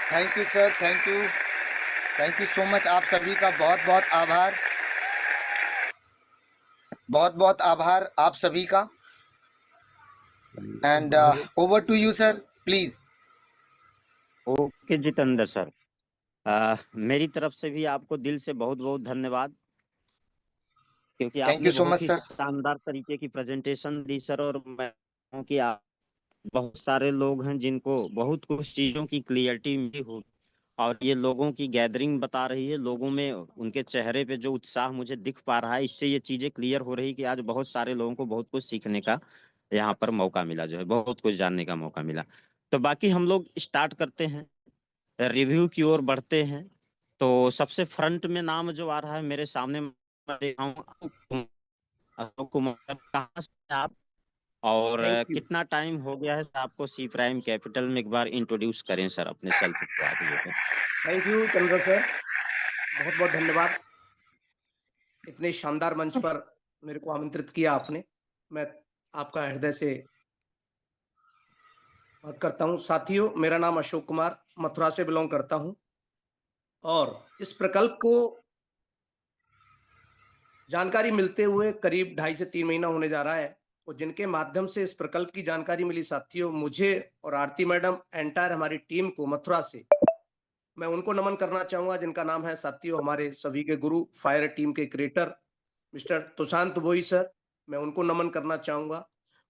Thank you sir, thank you so much. आप सभी का बहुत बहुत आभार, बहुत बहुत आभार आप सभी का। And over to you sir, please. Okay Jitendra sir, मेरी तरफ से भी आपको दिल से बहुत बहुत धन्यवाद, क्योंकि थैंक यू आपने सो मच बहुत ही सर। शानदार तरीके की प्रेजेंटेशन दी सर। और मैं कहूं कि आप बहुत सारे लोग हैं जिनको बहुत कुछ चीजों की क्लियरिटी मिली हो, और ये लोगों की गैदरिंग बता रही है, लोगों में उनके चेहरे पे जो उत्साह मुझे दिख पा रहा है, इससे ये चीजें क्लियर हो रही कि आज बहुत सारे लोगों को बहुत कुछ सीखने का यहाँ पर मौका मिला, जो है बहुत कुछ जानने का मौका मिला। तो बाकी हम लोग स्टार्ट करते हैं, रिव्यू की ओर बढ़ते हैं। तो सबसे फ्रंट में नाम जो आ रहा है मेरे सामने, मैं देख रहा हूं अशोक कुमार, कहाँ से आप, और थैंक यू। कितना टाइम हो गया है आपको सी प्राइम कैपिटल में? एक बार इंट्रोड्यूस करें सर अपने सेल्फ को आप जो है। थैंक यू चंद्र सर, बहुत बहुत धन्यवाद। इतने शानदार मंच पर मेरे को आमंत्रित किया आपने, मैं आपका हृदय से बात करता हूँ। साथियों, मेरा नाम अशोक कुमार, मथुरा से बिलोंग करता हूँ, और इस प्रकल्प को जानकारी मिलते हुए करीब 2.5 से 3 महीना होने जा रहा है। और जिनके माध्यम से इस प्रकल्प की जानकारी मिली साथियों, मुझे और आरती मैडम, एंटायर हमारी टीम को मथुरा से, मैं उनको नमन करना चाहूंगा, जिनका नाम है साथियों हमारे सभी के गुरु, फायर टीम के क्रिएटर मिस्टर तुषांत बोई सर, मैं उनको नमन करना चाहूंगा।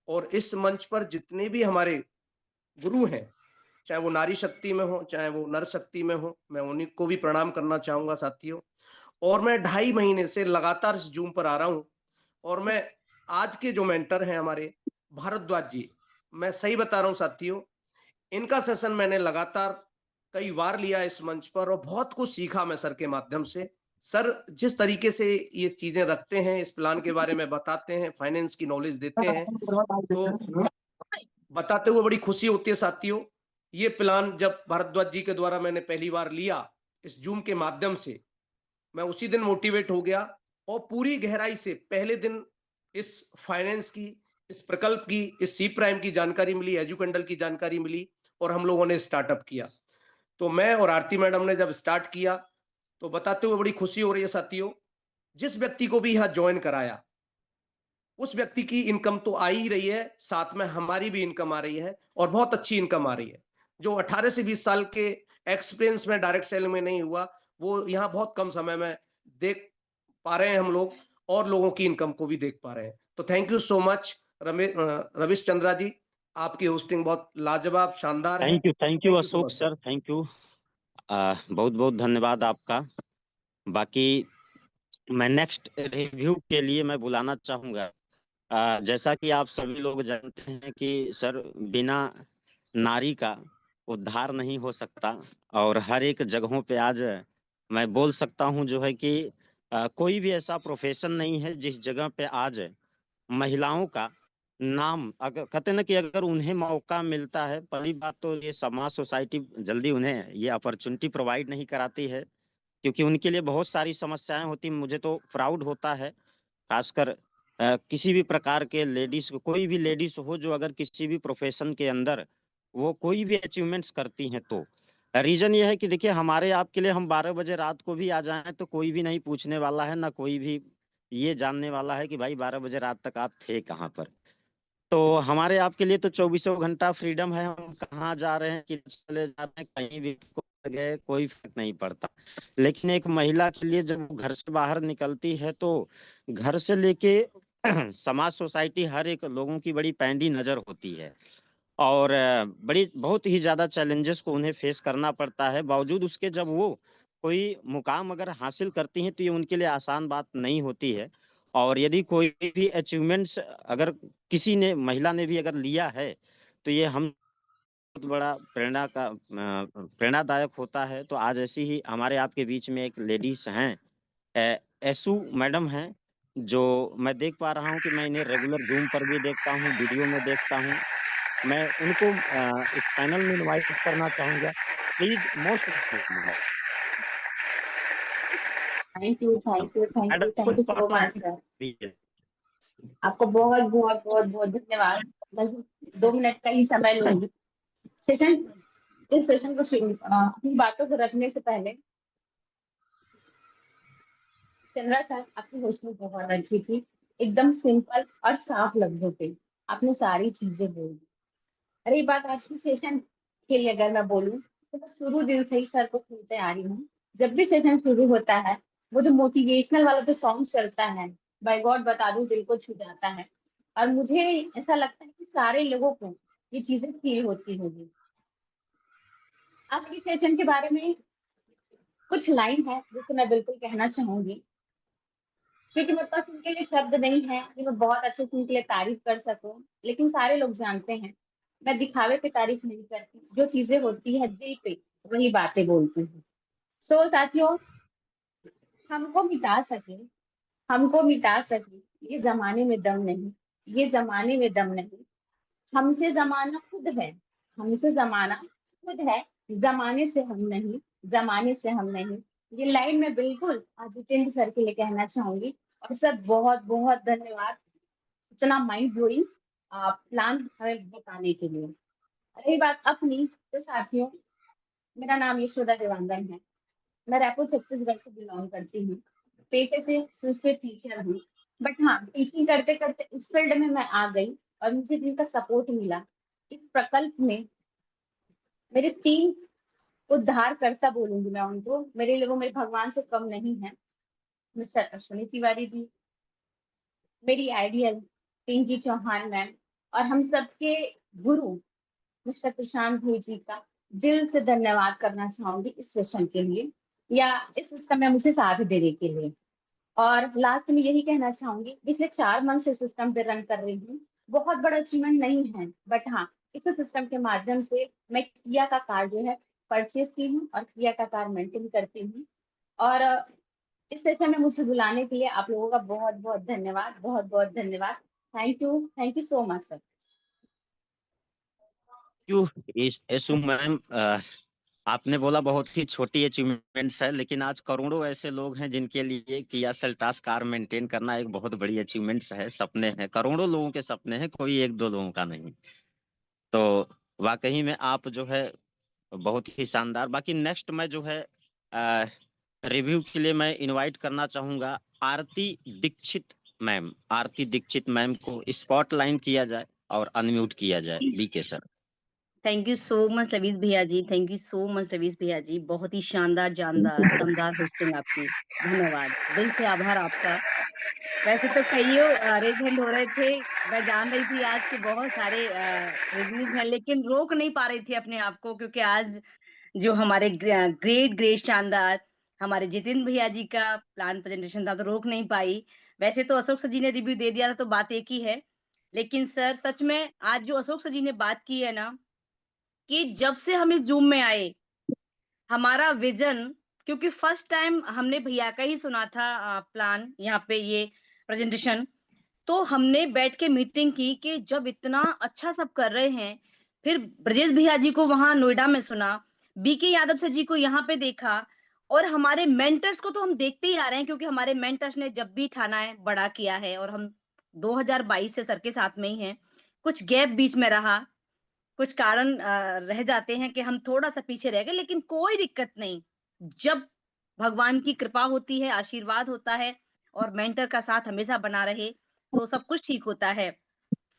और इस मंच पर जितने भी हमारे गुरु हैं, चाहे वो नारी शक्ति में हो चाहे वो नर शक्ति में हो, मैं उन्हीं को भी प्रणाम करना चाहूंगा साथियों। और मैं 2.5 महीने से लगातार इस जूम पर आ रहा हूं, और मैं आज के जो मेंटर हैं हमारे भारद्वाज जी, मैं सही बता रहा हूं साथियों, इनका सेशन मैंने लगातार कई बार लिया इस मंच पर, और बहुत कुछ सीखा मैं सर के माध्यम से। सर जिस तरीके से ये चीजें रखते हैं, इस प्लान के बारे में बताते हैं, फाइनेंस की नॉलेज देते हैं, तो बताते हुए बड़ी खुशी होती है साथियों। ये प्लान जब भारद्वाज जी के द्वारा मैंने पहली बार लिया इस जूम के माध्यम से, मैं उसी दिन मोटिवेट हो गया, और पूरी गहराई से पहले दिन इस फाइनेंस की, इस प्रकल्प की, इस सी प्राइम की जानकारी मिली, एजुकेंडल की जानकारी मिली, और हम लोगों ने स्टार्टअप किया। तो मैं और आरती मैडम ने जब स्टार्ट किया, तो बताते हुए बड़ी खुशी हो रही है साथियों, जिस व्यक्ति को भी यहाँ ज्वाइन कराया, उस व्यक्ति की इनकम तो आ ही रही है, साथ में हमारी भी इनकम आ रही है, और बहुत अच्छी इनकम आ रही है। जो 18 से 20 साल के एक्सपीरियंस में डायरेक्ट सेलिंग में नहीं हुआ, वो यहाँ बहुत कम समय में देख पा रहे हैं हम लोग, और लोगों की इनकम को भी देख पा रहे हैं। तो थैंक यू सो मच रविश चंद्रा जी, आपकी होस्टिंग बहुत लाजवाब, शानदार है। Thank you thank you so Ashok much sir. Sir, thank you. बहुत बहुत धन्यवाद आपका। बाकी मैं नेक्स्ट रिव्यू के लिए मैं बुलाना चाहूंगा। जैसा कि आप सभी लोग जानते हैं कि सर, बिना नारी का उद्धार नहीं हो सकता। और हर एक जगहों पे आज मैं बोल सकता हूं जो है कि कोई भी ऐसा प्रोफेशन नहीं है जिस जगह पे आज महिलाओं का नाम, अगर कहते हैं ना कि अगर उन्हें मौका मिलता है, पहली बात तो ये समाज सोसाइटी जल्दी उन्हें ये अपॉर्चुनिटी प्रोवाइड नहीं कराती है, क्योंकि उनके लिए बहुत सारी समस्याएं होती। मुझे तो प्राउड होता है, खासकर किसी भी प्रकार के लेडीज को, कोई भी लेडीज हो जो अगर किसी भी प्रोफेशन के अंदर वो कोई भी अचीवमेंट्स करती हैं, तो रीजन ये है कि देखिए, हमारे आपके लिए हम 12 बजे रात को भी आ जाएं तो कोई भी नहीं पूछने वाला है, ना कोई भी ये जानने वाला है कि भाई 12 बजे रात तक आप थे कहाँ पर। तो हमारे आपके लिए तो 24 घंटा फ्रीडम है, हम कहाँ जा रहे हैं, किधर चले जा रहे हैं, कहीं भी गए, कोई फर्क नहीं पड़ता। लेकिन एक महिला के लिए जब वो घर से बाहर निकलती है, तो घर से लेके समाज सोसाइटी हर एक लोगों की बड़ी पैंदी नजर होती है, और बड़ी बहुत ही ज्यादा चैलेंजेस को उन्हें फेस करना पड़ता है। बावजूद उसके जब वो कोई मुकाम अगर हासिल करती हैं, तो ये उनके लिए आसान बात नहीं होती है। और यदि कोई भी अचीवमेंट्स अगर किसी ने, महिला ने भी अगर लिया है, तो ये हम बहुत बड़ा प्रेरणादायक होता है। तो आज ऐसी ही हमारे आपके बीच में एक लेडीज हैं, ऐसू मैडम हैं, जो मैं देख पा रहा हूँ कि मैं इन्हें रेगुलर जूम पर भी देखता हूँ, वीडियो में देखता हूँ। मैं उनको इस पैनल में इनवाइट करना चाहूंगा, please, most. Thank you so much sir. आपको बहुत बहुत बहुत बहुत धन्यवाद। बस 2 मिनट का ही समय लूंगी। सेशन इस सेशन को अपनी बातों को रखने से पहले चंद्रा सर, आपकी होस्टिंग बहुत अच्छी थी, एकदम सिंपल और साफ लफ्जों पे आपने सारी चीजें बोली। रही बात आज की सेशन के लिए अगर मैं बोलूँ तो मैं शुरू दिन से ही सर को सुनते आ रही हूँ। जब भी सेशन शुरू होता है, वो जो मोटिवेशनल वाला जो सॉन्ग चलता है, बाय गॉड बता दूं, दिल को छू जाता है। और मुझे ऐसा लगता है कि सारे लोगों को ये चीजें फील होती होगी। आज की सेशन के बारे में कुछ लाइन है जिसे मैं बिल्कुल कहना चाहूंगी, क्योंकि मेरे पास उनके लिए शब्द नहीं है कि मैं बहुत अच्छे से उनके लिए तारीफ कर सकूं। लेकिन सारे लोग जानते हैं मैं दिखावे पे तारीफ नहीं करती, जो चीजें होती है दिल पे वही बातें बोलती हूँ। सो साथियों, हमको मिटा सके हमको मिटा सके ये जमाने में दम नहीं, ये जमाने में दम नहीं। हमसे जमाना खुद है, हमसे जमाना खुद है, जमाने से हम नहीं, जमाने से हम नहीं। ये लाइन मैं बिल्कुल आज जितेंद्र सर के लिए कहना चाहूंगी। और सर बहुत बहुत धन्यवाद इतना माइंड ब्लोइंग प्लान हमें बताने के लिए। रही बात अपनी, तो साथियों, मेरा नाम यशोदा देवांगन है। मैं रायपुर छत्तीसगढ़ से बिलोंग करती हूँ। पेशे से संस्कृत टीचर हूँ। बट हाँ, टीचिंग करते करते इस फील्ड में मैं आ गई और मुझे जिनका सपोर्ट मिला इस प्रकल्प में, मेरे 3 उद्धारकर्ता बोलूंगी मैं उनको, मेरे लिए वो मेरे भगवान से कम नहीं है। मिस्टर अश्विनी तिवारी जी, मेरी आइडियल पिंकी चौहान मैम, और हम सबके गुरु मिस्टर प्रशांत भाई जी का दिल से धन्यवाद करना चाहूंगी इस सेशन के लिए, या इस सिस्टम में मुझे साथ देने के लिए। और लास्ट में यही कहना चाहूंगी, पिछले 4 मंथ से सिस्टम पे रन कर रही हूँ। बहुत बड़ा अचीवमेंट नहीं है, बट हाँ, इस सिस्टम के माध्यम से मैं किया का कार जो है परचेज की हूँ और किया का कार मेंटेन करती हूँ। और इस सेशन में मुझे बुलाने के लिए आप लोगों का बहुत बहुत धन्यवाद, बहुत बहुत धन्यवाद। Thank you so much sir. क्यों यशु मैम, आपने बोला बहुत ही छोटी अचीवमेंट्स है, लेकिन आज करोड़ों ऐसे लोग हैं जिनके लिए किया सेल्टॉस कार मेंटेन करना एक बहुत बड़ी अचीवमेंट्स है, सपने हैं, करोड़ों लोगों के सपने हैं, कोई एक दो लोगों का नहीं। तो वाकई में आप जो है बहुत ही शानदार। बाकी नेक्स्ट मैं जो है रिव्यू के लिए मैं इनवाइट करना चाहूंगा आरती दीक्षित मैम। आरती दीक्षित मैम को स्पॉट लाइन किया जाए और अनम्यूट किया जाए। BK sir. Thank you so much Lavish भैया ji, thank you so much Lavish भैया जी, बहुत ही शानदार जानदार दमदार होस्टिंग आपकी, धन्यवाद, दिल से आभार आपका। वैसे तो कईयों रेज हैंड हो रहे थे, मैं जान रही थी आज के बहुत सारे रिव्यूज हैं, लेकिन रोक नहीं पा रही थी अपने आप को, क्योंकि आज जो हमारे ग्रेट शानदार हमारे जितेंद्र भैया जी का प्लान प्रेजेंटेशन था, तो रोक नहीं पाई। वैसे तो अशोक सर जी ने रिव्यू दे दिया था, तो बात एक ही है। लेकिन सर सच में आज जो अशोक सर जी ने बात की है ना, कि जब से हम इस जूम में आए, हमारा विजन, क्योंकि फर्स्ट टाइम हमने भैया का ही सुना था प्लान, यहाँ पे ये प्रेजेंटेशन, तो हमने बैठ के मीटिंग की कि जब इतना अच्छा सब कर रहे हैं, फिर ब्रजेश भैया जी को वहां नोएडा में सुना, बीके यादव सर जी को यहाँ पे देखा, और हमारे मेंटर्स को तो हम देखते ही आ रहे हैं, क्योंकि हमारे मेंटर्स ने जब भी ठाना है बड़ा किया है, और हम 2022 से सर के साथ में ही हैं। कुछ गैप बीच में रहा, कुछ कारण रह जाते हैं कि हम थोड़ा-सा पीछे रह गए, लेकिन कोई दिक्कत नहीं। जब भगवान की कृपा होती है, आशीर्वाद होता है और मेंटर का साथ हमेशा बना रहे, तो सब कुछ ठीक होता है।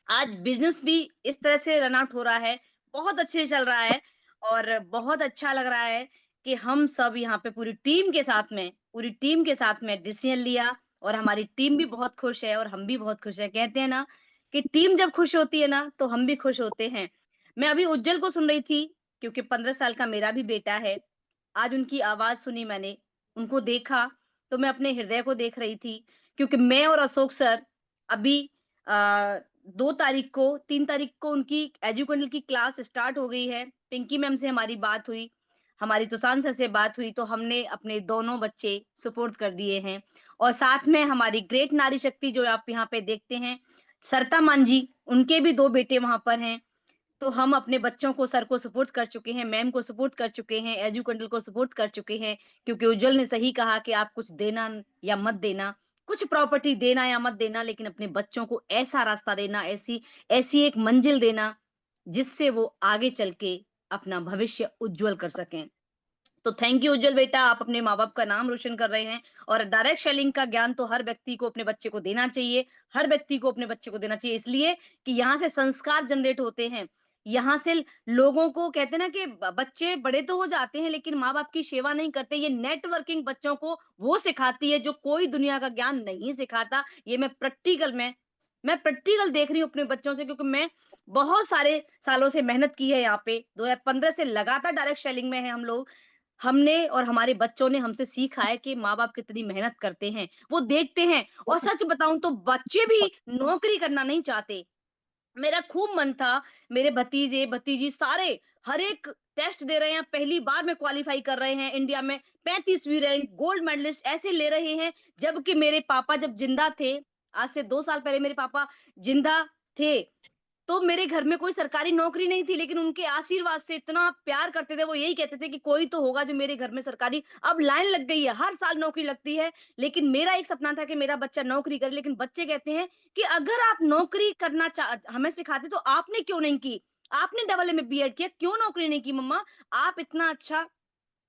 आज बिज़नेस भी इस तरह से रन आउट हो रहा है, बहुत अच्छे से चल रहा है, और बहुत अच्छा लग रहा है कि हम सब यहाँ पे पूरी टीम के साथ में डिसीजन लिया, और हमारी टीम भी बहुत खुश है और हम भी बहुत खुश हैं। कहते हैं ना कि टीम जब खुश होती है ना, तो हम भी खुश होते हैं। मैं अभी उज्जवल को सुन रही थी, क्योंकि 15 साल का मेरा भी बेटा है। आज उनकी आवाज़ सुनी मैंने, उनको देखा, तो मैं अपने हृदय को देख रही थी, क्योंकि मैं और अशोक सर अभी 2 तारीख को 3 तारीख को उनकी एजुकेशनल की क्लास स्टार्ट हो गई है। पिंकी मैम से हमारी बात हुई, हमारी तुषार सर से बात हुई, तो हमने अपने दोनों बच्चे सुपुर्द कर दिए हैं। और साथ में हमारी ग्रेट नारी शक्ति जो आप यहाँ पे देखते हैं, सरिता मान जी, उनके भी 2 बेटे वहाँ पर हैं। तो हम अपने बच्चों को सर को सुपुर्द कर चुके हैं, मैम को सुपुर्द कर चुके हैं, एजुकेंडल को सुपुर्द कर चुके हैं, क्योंकि उज्जवल ने सही कहा कि आप कुछ देना या मत देना, कुछ प्रॉपर्टी देना या मत देना, लेकिन अपने बच्चों को ऐसा रास्ता देना, ऐसी ऐसी एक मंजिल देना, जिससे वो आगे चल के अपना भविष्य उज्जवल कर सकें। तो थैंक यू उज्जवल बेटा, आप अपने माँ बाप का नाम रोशन कर रहे हैं। और डायरेक्ट सेलिंग का ज्ञान तो हर व्यक्ति को अपने बच्चे को देना चाहिए, हर व्यक्ति को अपने बच्चे को देना चाहिए, इसलिए कि यहाँ से संस्कार जनरेट होते हैं। यहाँ से लोगों को कहते हैं ना कि बच्चे बड़े तो हो जाते हैं लेकिन माँ बाप की सेवा नहीं करते। ये नेटवर्किंग बच्चों को वो सिखाती है जो कोई दुनिया का ज्ञान नहीं सिखाता। ये मैं प्रैक्टिकल देख रही हूँ अपने बच्चों से, क्योंकि मैं बहुत सारे सालों से मेहनत की है यहाँ पे। 2015 से लगातार डायरेक्ट सेलिंग में है हम लोग। हमने और हमारे बच्चों ने हमसे सीखा है कि माँ-बाप कितनी मेहनत करते हैं, वो देखते हैं। और सच बताऊँ तो बच्चे भी नौकरी करना नहीं चाहते। मेरा खूब मन था, मेरे भतीजे, भतीजी सारे हर एक टेस्ट दे रहे हैं, पहली बार में क्वालीफाई कर रहे हैं, इंडिया में 35वीं रैंक, गोल्ड मेडलिस्ट ऐसे ले रहे हैं। जबकि मेरे पापा जब जिंदा थे, आज से 2 साल पहले मेरे पापा जिंदा थे, तो मेरे घर में कोई सरकारी नौकरी नहीं थी, लेकिन उनके आशीर्वाद से इतना प्यार करते थे, वो यही कहते थे कि कोई तो होगा जो मेरे घर में सरकारी। अब लाइन लग गई है, हर साल नौकरी लगती है, लेकिन मेरा एक सपना था कि मेरा बच्चा नौकरी करे। लेकिन बच्चे कहते हैं कि अगर आप नौकरी करना हमें सिखाते तो आपने क्यों नहीं की? आपने डबल एमए बीएड किया, क्यों नौकरी नहीं की मम्मा? आप इतना अच्छा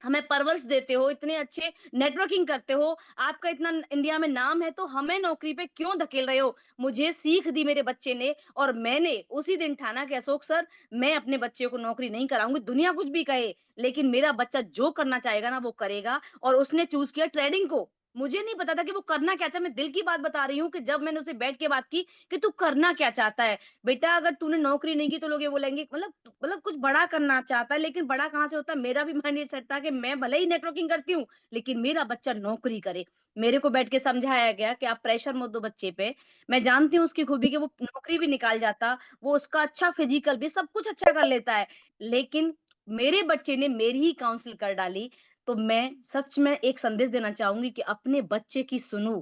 हमें परवरिश देते हो, इतने अच्छे नेटवर्किंग करते हो, आपका इतना इंडिया में नाम है, तो हमें नौकरी पे क्यों धकेल रहे हो? मुझे सीख दी मेरे बच्चे ने, और मैंने उसी दिन ठाना कि अशोक सर, मैं अपने बच्चे को नौकरी नहीं कराऊँगी, दुनिया कुछ भी कहे, लेकिन मेरा बच्चा जो करना चाहेगा ना वो करेगा। और उसने चूज़ किया ट्रेडिंग को। मुझे नहीं पता था कि वो करना क्या चाहता है, मैं दिल की बात बता रही हूँ कि जब मैंने उससे बैठ के बात की कि तू करना क्या चाहता है? बेटा अगर तूने नौकरी नहीं की तो लोग ये बोलेंगे, मतलब कुछ बड़ा करना चाहता है, लेकिन बड़ा कहाँ से होता है? मेरा भी माइंड ये सेट था कि मैं भले ही नेटवर्किंग करती हूँ, लेकिन मेरा बच्चा नौकरी करे। मेरे को बैठ के समझाया गया कि आप प्रेशर मत दो बच्चे पे। मैं जानती हूँ उसकी खूबी कि वो नौकरी भी निकाल जाता, वो उसका अच्छा फिजिकल भी सब कुछ अच्छा कर लेता है। लेकिन मेरे बच्चे ने मेरी ही काउंसलिंग कर डाली। तो मैं सच में एक संदेश देना चाहूँगी कि अपने बच्चे की सुनो,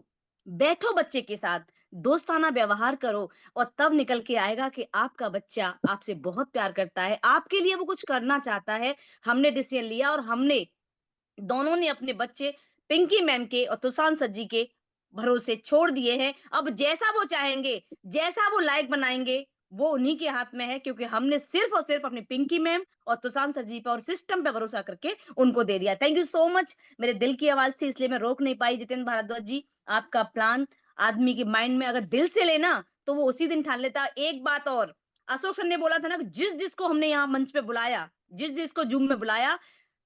बैठो बच्चे के साथ, दोस्ताना व्यवहार करो, और तब निकल के आएगा कि आपका बच्चा आपसे बहुत प्यार करता है, आपके लिए वो कुछ करना चाहता है। हमने डिसीजन लिया और हमने दोनों ने अपने बच्चे पिंकी मैम के और तुषार सर जी के भरोसे छोड़ दिए हैं। अब जैसा वो चाहेंगे, जैसा वो लायक बनाएँगे, वो उन्हीं के हाथ में है, क्योंकि हमने सिर्फ़ और सिर्फ़ अपनी पिंकी मैम और तुषार सर जी पे और सिस्टम पे भरोसा करके उनको दे दिया। Thank you so much. मेरे दिल की आवाज़ थी इसलिए मैं रोक नहीं पाई। जितेंद्र भारद्वाज जी, आपका प्लान आदमी के माइंड में अगर दिल से लेना, तो वो उसी दिन ठान लेता। एक बात और, अशोक सर ने बोला था ना कि जिस-जिसको हमने यहाँ मंच पे बुलाया, जिस-जिसको जूम में बुलाया,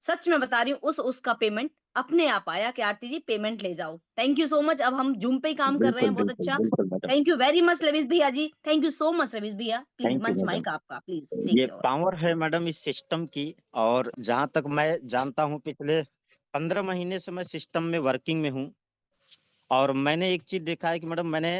सच में बता रही हूँ उसका पेमेंट अपने आप आया कि आरती जी पेमेंट ले जाओ। Thank you so much. अब हम जूम पे ही काम कर रहे बिल्कुल हैं, बहुत बिल्कुल अच्छा। बिल्कुल madam. Thank you very much Ravish भैया ji. Thank you so much Ravish भैया। प्लीज थैंक यू मंच मैडम। माइक आपका, प्लीज टेक ये योर। पावर है मैडम इस सिस्टम की। और जहां तक मैं जानता हूं, पिछले 15 महीने से मैं सिस्टम में वर्किंग में हूं। और मैंने एक चीज देखा है कि मैडम, मैंने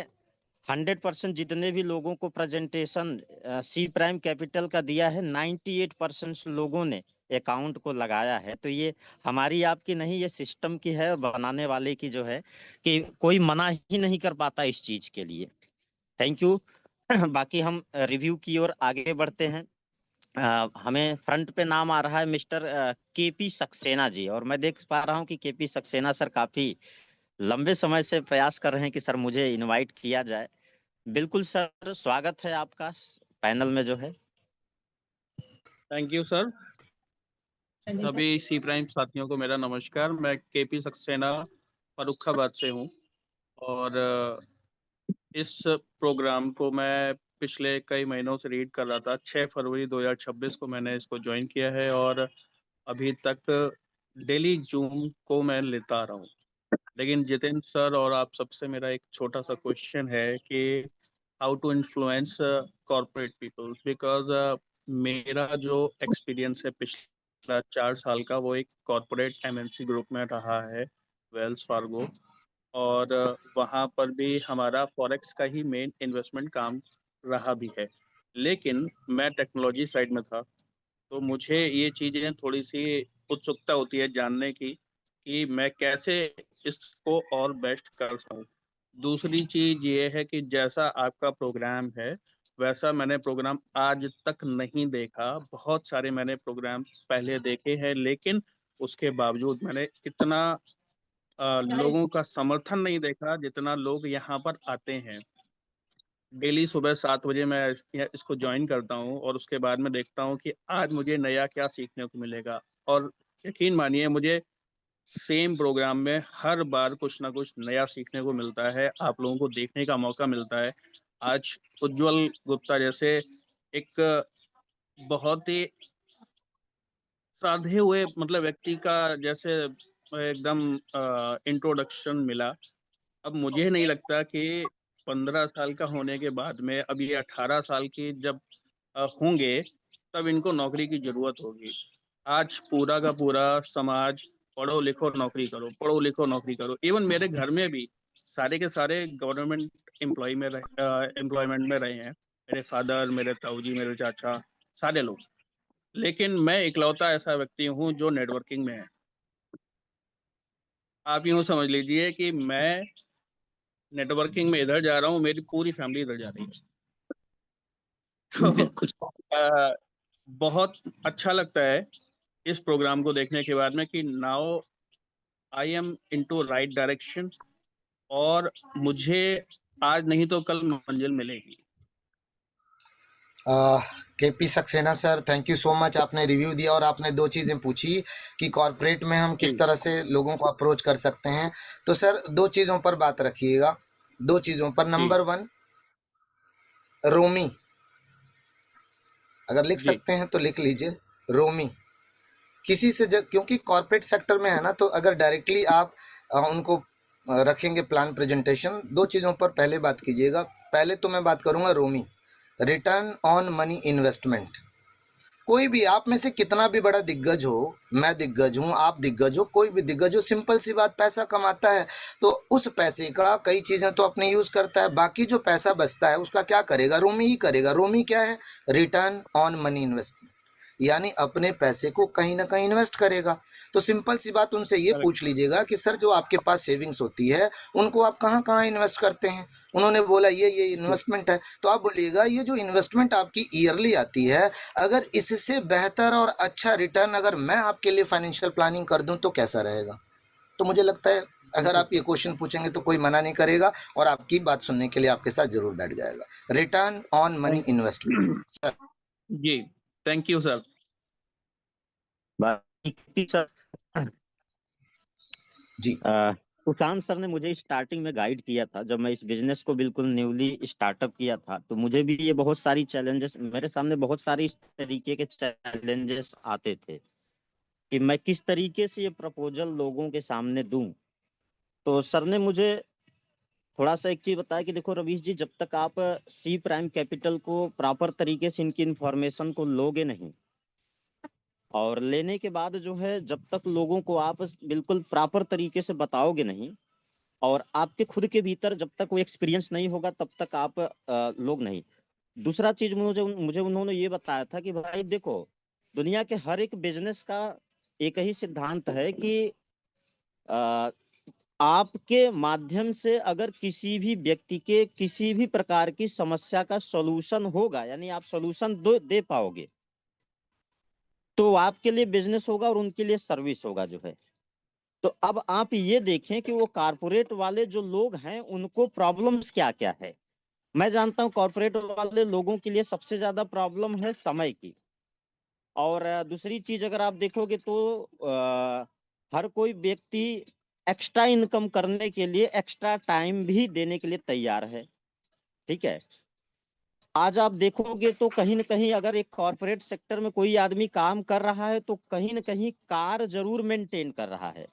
100% जितने भी लोगों को प्रेजेंटेशन सी प्राइम कैपिटल का दिया है, 98% लोगों ने अकाउंट को लगाया है। तो ये हमारी आपकी नहीं, ये सिस्टम की है, और बनाने वाले की जो है कि कोई मना ही नहीं कर पाता इस चीज के लिए। Thank you. बाकी हम रिव्यू की ओर आगे बढ़ते हैं। हमें फ्रंट पे नाम आ रहा है मिस्टर केपी सक्सेना जी, और मैं देख पा रहा हूँ कि केपी सक्सेना सर काफी लंबे समय से प्रयास कर रहे हैं कि सर मुझे इनवाइट किया जाए। बिल्कुल सर, स्वागत है आपका पैनल में जो है। Thank you sir. सभी सी प्राइम साथियों को मेरा नमस्कार। मैं केपी सक्सेना फर्रुखाबाद से हूँ, और इस प्रोग्राम को मैं पिछले कई महीनों से रीड कर रहा था। 6 फरवरी 2026 को मैंने इसको ज्वाइन किया है, और अभी तक डेली जूम को मैं लेता आ रहा हूँ। लेकिन जितेंद्र सर और आप सबसे मेरा एक छोटा सा क्वेश्चन है कि how to influence corporate people, because मेरा जो एक्सपीरियंस है पिछला 4 साल का, वो एक कॉर्पोरेट एमएनसी ग्रुप में रहा है, वेल्स फार्गो। और वहाँ पर भी हमारा फॉरेक्स का ही मेन इन्वेस्टमेंट काम रहा भी है। लेकिन मैं टेक्नोलॉजी साइड में था, तो मुझे ये चीज़ें थोड़ी सी उत्सुकता होती है जानने की कि मैं कैसे इसको और बेस्ट कर सकूं। दूसरी चीज़ ये है कि जैसा आपका प्रोग्राम है, वैसा मैंने प्रोग्राम आज तक नहीं देखा। बहुत सारे मैंने प्रोग्राम पहले देखे हैं, लेकिन उसके बावजूद मैंने इतना लोगों का समर्थन नहीं देखा जितना लोग यहाँ पर आते हैं। डेली सुबह 7 बजे मैं इसको ज्वाइन करता हूँ और उसके बाद में देखता हूँ कि आज मुझे नया क्या सीखने को मिलेगा। और यकीन मानिए मुझे सेम प्रोग्राम में हर बार कुछ ना कुछ नया सीखने को मिलता है, आप लोगों को देखने का मौका मिलता है। आज उज्ज्वल गुप्ता जैसे एक बहुत ही साधे हुए मतलब व्यक्ति का जैसे एकदम इंट्रोडक्शन मिला। अब मुझे नहीं लगता कि 15 साल का होने के बाद में अब ये 18 साल की जब होंगे तब इनको नौकरी की जरूरत होगी। आज पूरा का पूरा समाज पढ़ो लिखो नौकरी करो, पढ़ो लिखो नौकरी करो। इवन मेरे घर में भी सारे के सारे गवर्नमेंट एम्प्लॉयमेंट में रहे हैं। मेरे फादर, मेरे ताऊजी, मेरे चाचा, सारे लोग। लेकिन मैं इकलौता ऐसा व्यक्ति हूँ जो नेटवर्किंग में है। आप यूँ समझ लीजिए कि मैं नेटवर्किंग में इधर जा रहा हूँ, मेरी पूरी फैमिली इधर जा रही है। तो बहुत अच्छा लगता है इस प्रोग्राम को देखने के बाद में कि now I am into right direction और मुझे आज नहीं तो कल मंजिल मिलेगी। KP Saxena sir, thank you so much. आपने रिव्यू दिया और आपने दो चीज़ें पूछी कि कॉरपोरेट में हम किस तरह से लोगों को अप्रोच कर सकते हैं। तो सर दो चीज़ों पर बात रखिएगा, दो चीज़ों पर। नंबर 1, रोमी, अगर लिख जी सकते हैं तो लिख लीजिए रोमी। किसी से क्योंकि कॉरपोरेट सेक्टर में है ना, तो अगर डायरेक्टली आप उनको रखेंगे प्लान प्रेजेंटेशन, दो चीज़ों पर पहले बात कीजिएगा। पहले तो मैं बात करूंगा रोमी, रिटर्न ऑन मनी इन्वेस्टमेंट। कोई भी आप में से कितना भी बड़ा दिग्गज हो, मैं दिग्गज हूं, आप दिग्गज हो, कोई भी दिग्गज हो, सिंपल सी बात, पैसा कमाता है तो उस पैसे का कई चीजें तो अपने यूज करता है, बाकी जो पैसा बचता है उसका क्या करेगा? रोमी ही करेगा। रोमी क्या है? रिटर्न ऑन मनी इन्वेस्टमेंट, यानी अपने पैसे को कहीं ना कहीं इन्वेस्ट करेगा। तो सिंपल सी बात उनसे ये करेक्ट। पूछ लीजिएगा कि सर जो आपके पास सेविंग्स होती है उनको आप कहाँ कहाँ इन्वेस्ट करते हैं? उन्होंने बोला ये इन्वेस्टमेंट है। तो आप बोलिएगा ये जो इन्वेस्टमेंट आपकी ईयरली आती है, अगर इससे बेहतर और अच्छा रिटर्न अगर मैं आपके लिए फाइनेंशियल प्लानिंग कर दूं तो कैसा रहेगा? तो मुझे लगता है अगर आप ये क्वेश्चन पूछेंगे तो कोई मना नहीं करेगा और आपकी बात सुनने के लिए आपके साथ जरूर बैठ जाएगा। Return on money investment sir. जी थैंक यू सर। बाकी सर जी सुशांत सर ने मुझे स्टार्टिंग में गाइड किया था जब मैं इस बिजनेस को बिल्कुल न्यूली स्टार्टअप किया था, तो मुझे भी ये बहुत सारी चैलेंजेस, मेरे सामने बहुत सारी इस तरीके के चैलेंजेस आते थे कि मैं किस तरीके से ये प्रपोजल लोगों के सामने दूं। तो सर ने मुझे थोड़ा सा एक चीज बताया कि देखो रवीश जी, जब तक आप सी प्राइम कैपिटल को प्रॉपर तरीके से इनकी इंफॉर्मेशन को लोगे नहीं, और लेने के बाद जो है जब तक लोगों को आप बिल्कुल प्रॉपर तरीके से बताओगे नहीं, और आपके खुद के भीतर जब तक वो एक्सपीरियंस नहीं होगा तब तक आप लोग नहीं। दूसरा चीज मुझे मुझे उन्होंने ये बताया था कि भाई देखो, दुनिया के हर एक बिजनेस का एक ही सिद्धांत है कि अ, आपके माध्यम से अगर किसी भी व्यक्ति के किसी भी प्रकार की समस्या का सॉल्यूशन होगा, यानी आप सॉल्यूशन दे पाओगे, तो आपके लिए बिजनेस होगा और उनके लिए सर्विस होगा जो है। तो अब आप ये देखें कि वो कारपोरेट वाले जो लोग हैं उनको प्रॉब्लम्स क्या क्या है। मैं जानता हूं कॉर्पोरेट वाले लोगों के लिए सबसे ज्यादा प्रॉब्लम है समय की। और दूसरी चीज अगर आप देखोगे तो हर कोई व्यक्ति एक्स्ट्रा इनकम करने के लिए एक्स्ट्रा टाइम भी देने के लिए तैयार है। ठीक है, आज आप देखोगे तो कहीं ना कहीं अगर एक कॉर्पोरेट सेक्टर में कोई आदमी काम कर रहा है तो कहीं ना कहीं कार जरूर मेंटेन कर रहा है,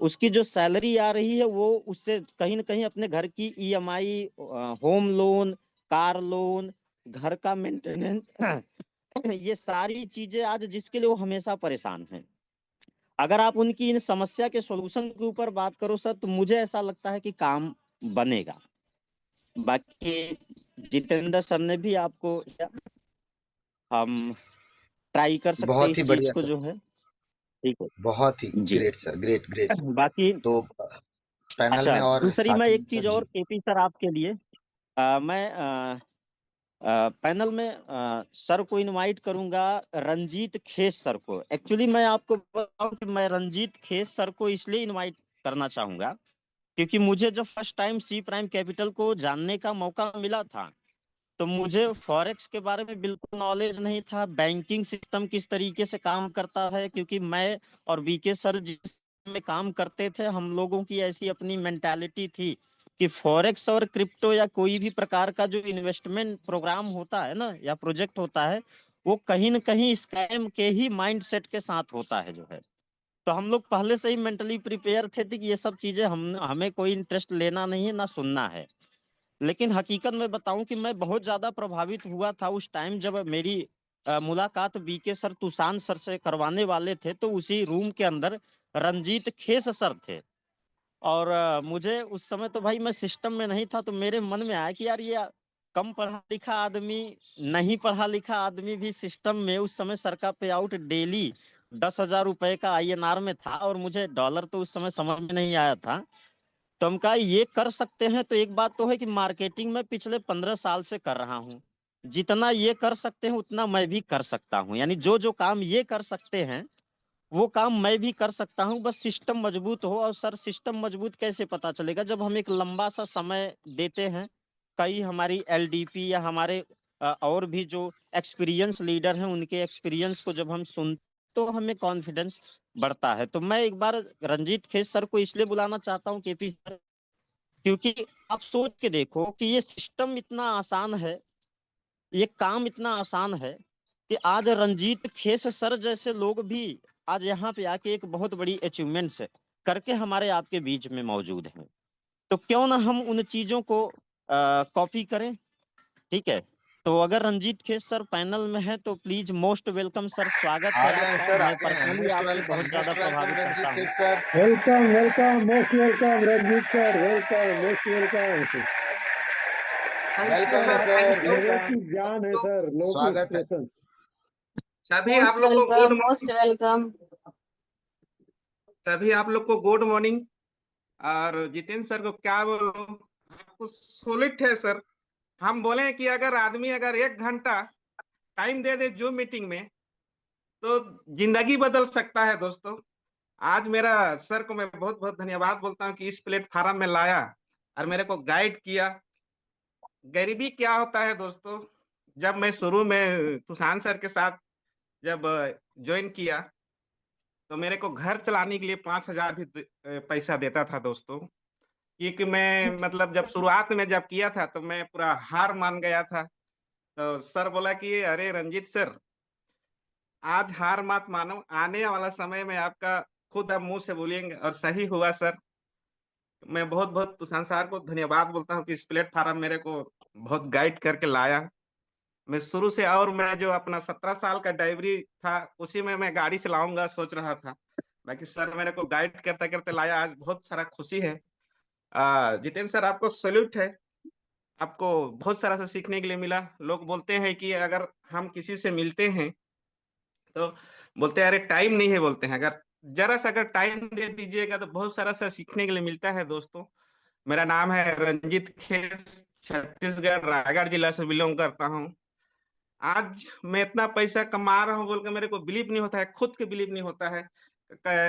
उसकी जो सैलरी आ रही है वो उससे कहीं ना कहीं अपने घर की EMI, home loan, car loan, घर का मेंटेनेंस ये सारी चीजें आज जिसके लिए वो हमेशा परेशान हैं। अगर आप उनकी इन समस्या के सॉल्यूशन के ऊपर बात करो सर, तो मुझे ऐसा लगता है कि काम बनेगा। बाकी जितेंद्र सर ने भी आपको, हम ट्राई कर सकते हैं बहुत इस ही चीज बढ़िया को सर, जो है। ठीक है बहुत ही जी। Great sir, great great. बाकी तो पैनल में अच्छा, और दूसरी मैं साथी एक सर चीज और जी। केपी सर आपके लिए, मैं पैनल में सर को इनवाइट करूंगा, रंजीत खेस सर को। एक्चुअली मैं आपको बताऊं कि मैं रंजीत खेस सर को इसलिए इनवाइट करना चाहूंगा क्योंकि मुझे जब first time C prime capital को जानने का मौका मिला था तो मुझे फॉरेक्स के बारे में बिल्कुल नॉलेज नहीं था, बैंकिंग सिस्टम किस तरीके से काम करता है, क्योंकि मैं और बीके सर जिस में काम करते थे, हम लोगों की ऐसी अपनी मेंटालिटी थी कि फॉरेक्स और क्रिप्टो या कोई भी प्रकार का जो इन्वेस्टमेंट प्रोग्राम होता है ना या प्रोजेक्ट होता है, वो कहीं न कहीं स्कैम के ही माइंडसेट के साथ होता है जो है। तो हम लोग पहले से ही मेंटली प्रिपेयर थे कि ये सब चीजें हमें कोई इंटरेस्ट लेना नहीं है ना सुनना है। लेकिन हकीकत में बताऊं कि मैं बहुत ज्यादा प्रभावित हुआ था उस टाइम जब मेरी मुलाकात बीके सर तुषान सर से करवाने वाले थे, तो उसी रूम के अंदर रंजीत खेस सर थे। और मुझे उस समय तो भाई मैं सिस्टम में नहीं था, तो मेरे मन में आया कि यार ये कम पढ़ा लिखा आदमी, नहीं पढ़ा लिखा आदमी भी सिस्टम में, उस समय सर का पे आउट डेली 10,000 रुपए का INR में था, और मुझे डॉलर तो उस समय समझ में नहीं आया था। तो हम कहा ये कर सकते हैं, तो एक बात तो है कि मार्केटिंग में पिछले 15 साल से कर रहा हूँ, जितना ये कर सकते हैं उतना मैं भी कर सकता हूँ, यानी जो जो काम ये कर सकते हैं वो काम मैं भी कर सकता हूँ, बस सिस्टम मजबूत हो। और सर सिस्टम मजबूत कैसे पता चलेगा, जब हम एक लंबा सा समय देते हैं, कई हमारी LDP या हमारे और भी जो एक्सपीरियंस लीडर हैं उनके एक्सपीरियंस को जब हम सुन, तो हमें कॉन्फिडेंस बढ़ता है। तो मैं एक बार रंजीत खेस सर को इसलिए बुलाना चाहता हूँ, KP सर, क्योंकि आप सोच के देखो कि ये सिस्टम इतना आसान है, ये काम इतना आसान है कि आज रंजीत खेस सर जैसे लोग भी आज यहाँ पे आके एक बहुत बड़ी अचीवमेंट्स करके हमारे आपके बीच में मौजूद हैं। तो क्यों ना हम उन चीजों को कॉपी करें। ठीक है, तो अगर रंजीत खेस सर पैनल में है तो प्लीज मोस्ट वेलकम सर, स्वागत आ है गए हैं आपका। सर, आ मैं गए हैं। पर्सनली आपसे बहुत ज्यादा मोस्ट वेलकम प्रभावित रंजीत होता हूँ। खेस sir. Welcome welcome most welcome Ranjit sir, welcome most welcome. Welcome है आप सर, लोगों वेलकम, की जान है सर, लोगों की स्वागत है। इंस्पिरेशन। सभी आप मोस्ट लोग को गुड वेलकम, मोस्ट वेलकम। सभी आप लोग को गुड मॉर्निंग। और जितेंद्र सर को क्या बोलूं, आपको सॉलिड है सर। हम बोले कि अगर आदमी अगर 1 घंटा टाइम दे दे जूम मीटिंग में तो जिंदगी बदल सकता है दोस्तों। आज मेरा सर को मैं बहुत बहुत धन्यवाद बोलता हूँ कि इस प्लेटफार्म में लाया और मेरे को गाइड किया। गरीबी क्या होता है दोस्तों, जब मैं शुरू में तुषान सर के साथ जब ज्वाइन किया तो मेरे को घर चलाने के लिए 5,000 भी पैसा देता था दोस्तों। क्योंकि मैं मतलब जब शुरुआत में जब किया था तो मैं पूरा हार मान गया था। तो सर बोला कि अरे रंजीत सर, आज हार मत मानो, आने वाला समय में आपका खुद आप मुंह से बोलेंगे। और सही हुआ सर। मैं बहुत बहुत तुषार सर को धन्यवाद बोलता हूँ कि इस प्लेटफार्म मेरे को बहुत गाइड करके लाया। मैं शुरू से, और मैं जो अपना 17 साल का ड्राइवरी था उसी में मैं गाड़ी चलाऊंगा सोच रहा था, बाकी सर मेरे को गाइड करते करते लाया। आज बहुत सारा खुशी है। जितेंद्र सर आपको सैल्यूट है। आपको बहुत सारा से सीखने के लिए मिला। लोग बोलते हैं कि अगर हम किसी से मिलते हैं तो बोलते हैं अरे टाइम नहीं है, बोलते हैं अगर जरा सा अगर टाइम दे दीजिएगा तो बहुत सारा सा सीखने के लिए मिलता है दोस्तों। मेरा नाम है रंजीत खेस, छत्तीसगढ़ रायगढ़ जिला से बिलोंग करता हूँ। आज मैं इतना पैसा कमा रहा हूँ बोल के मेरे को बिलीव नहीं होता है, खुद के बिलीव नहीं होता है।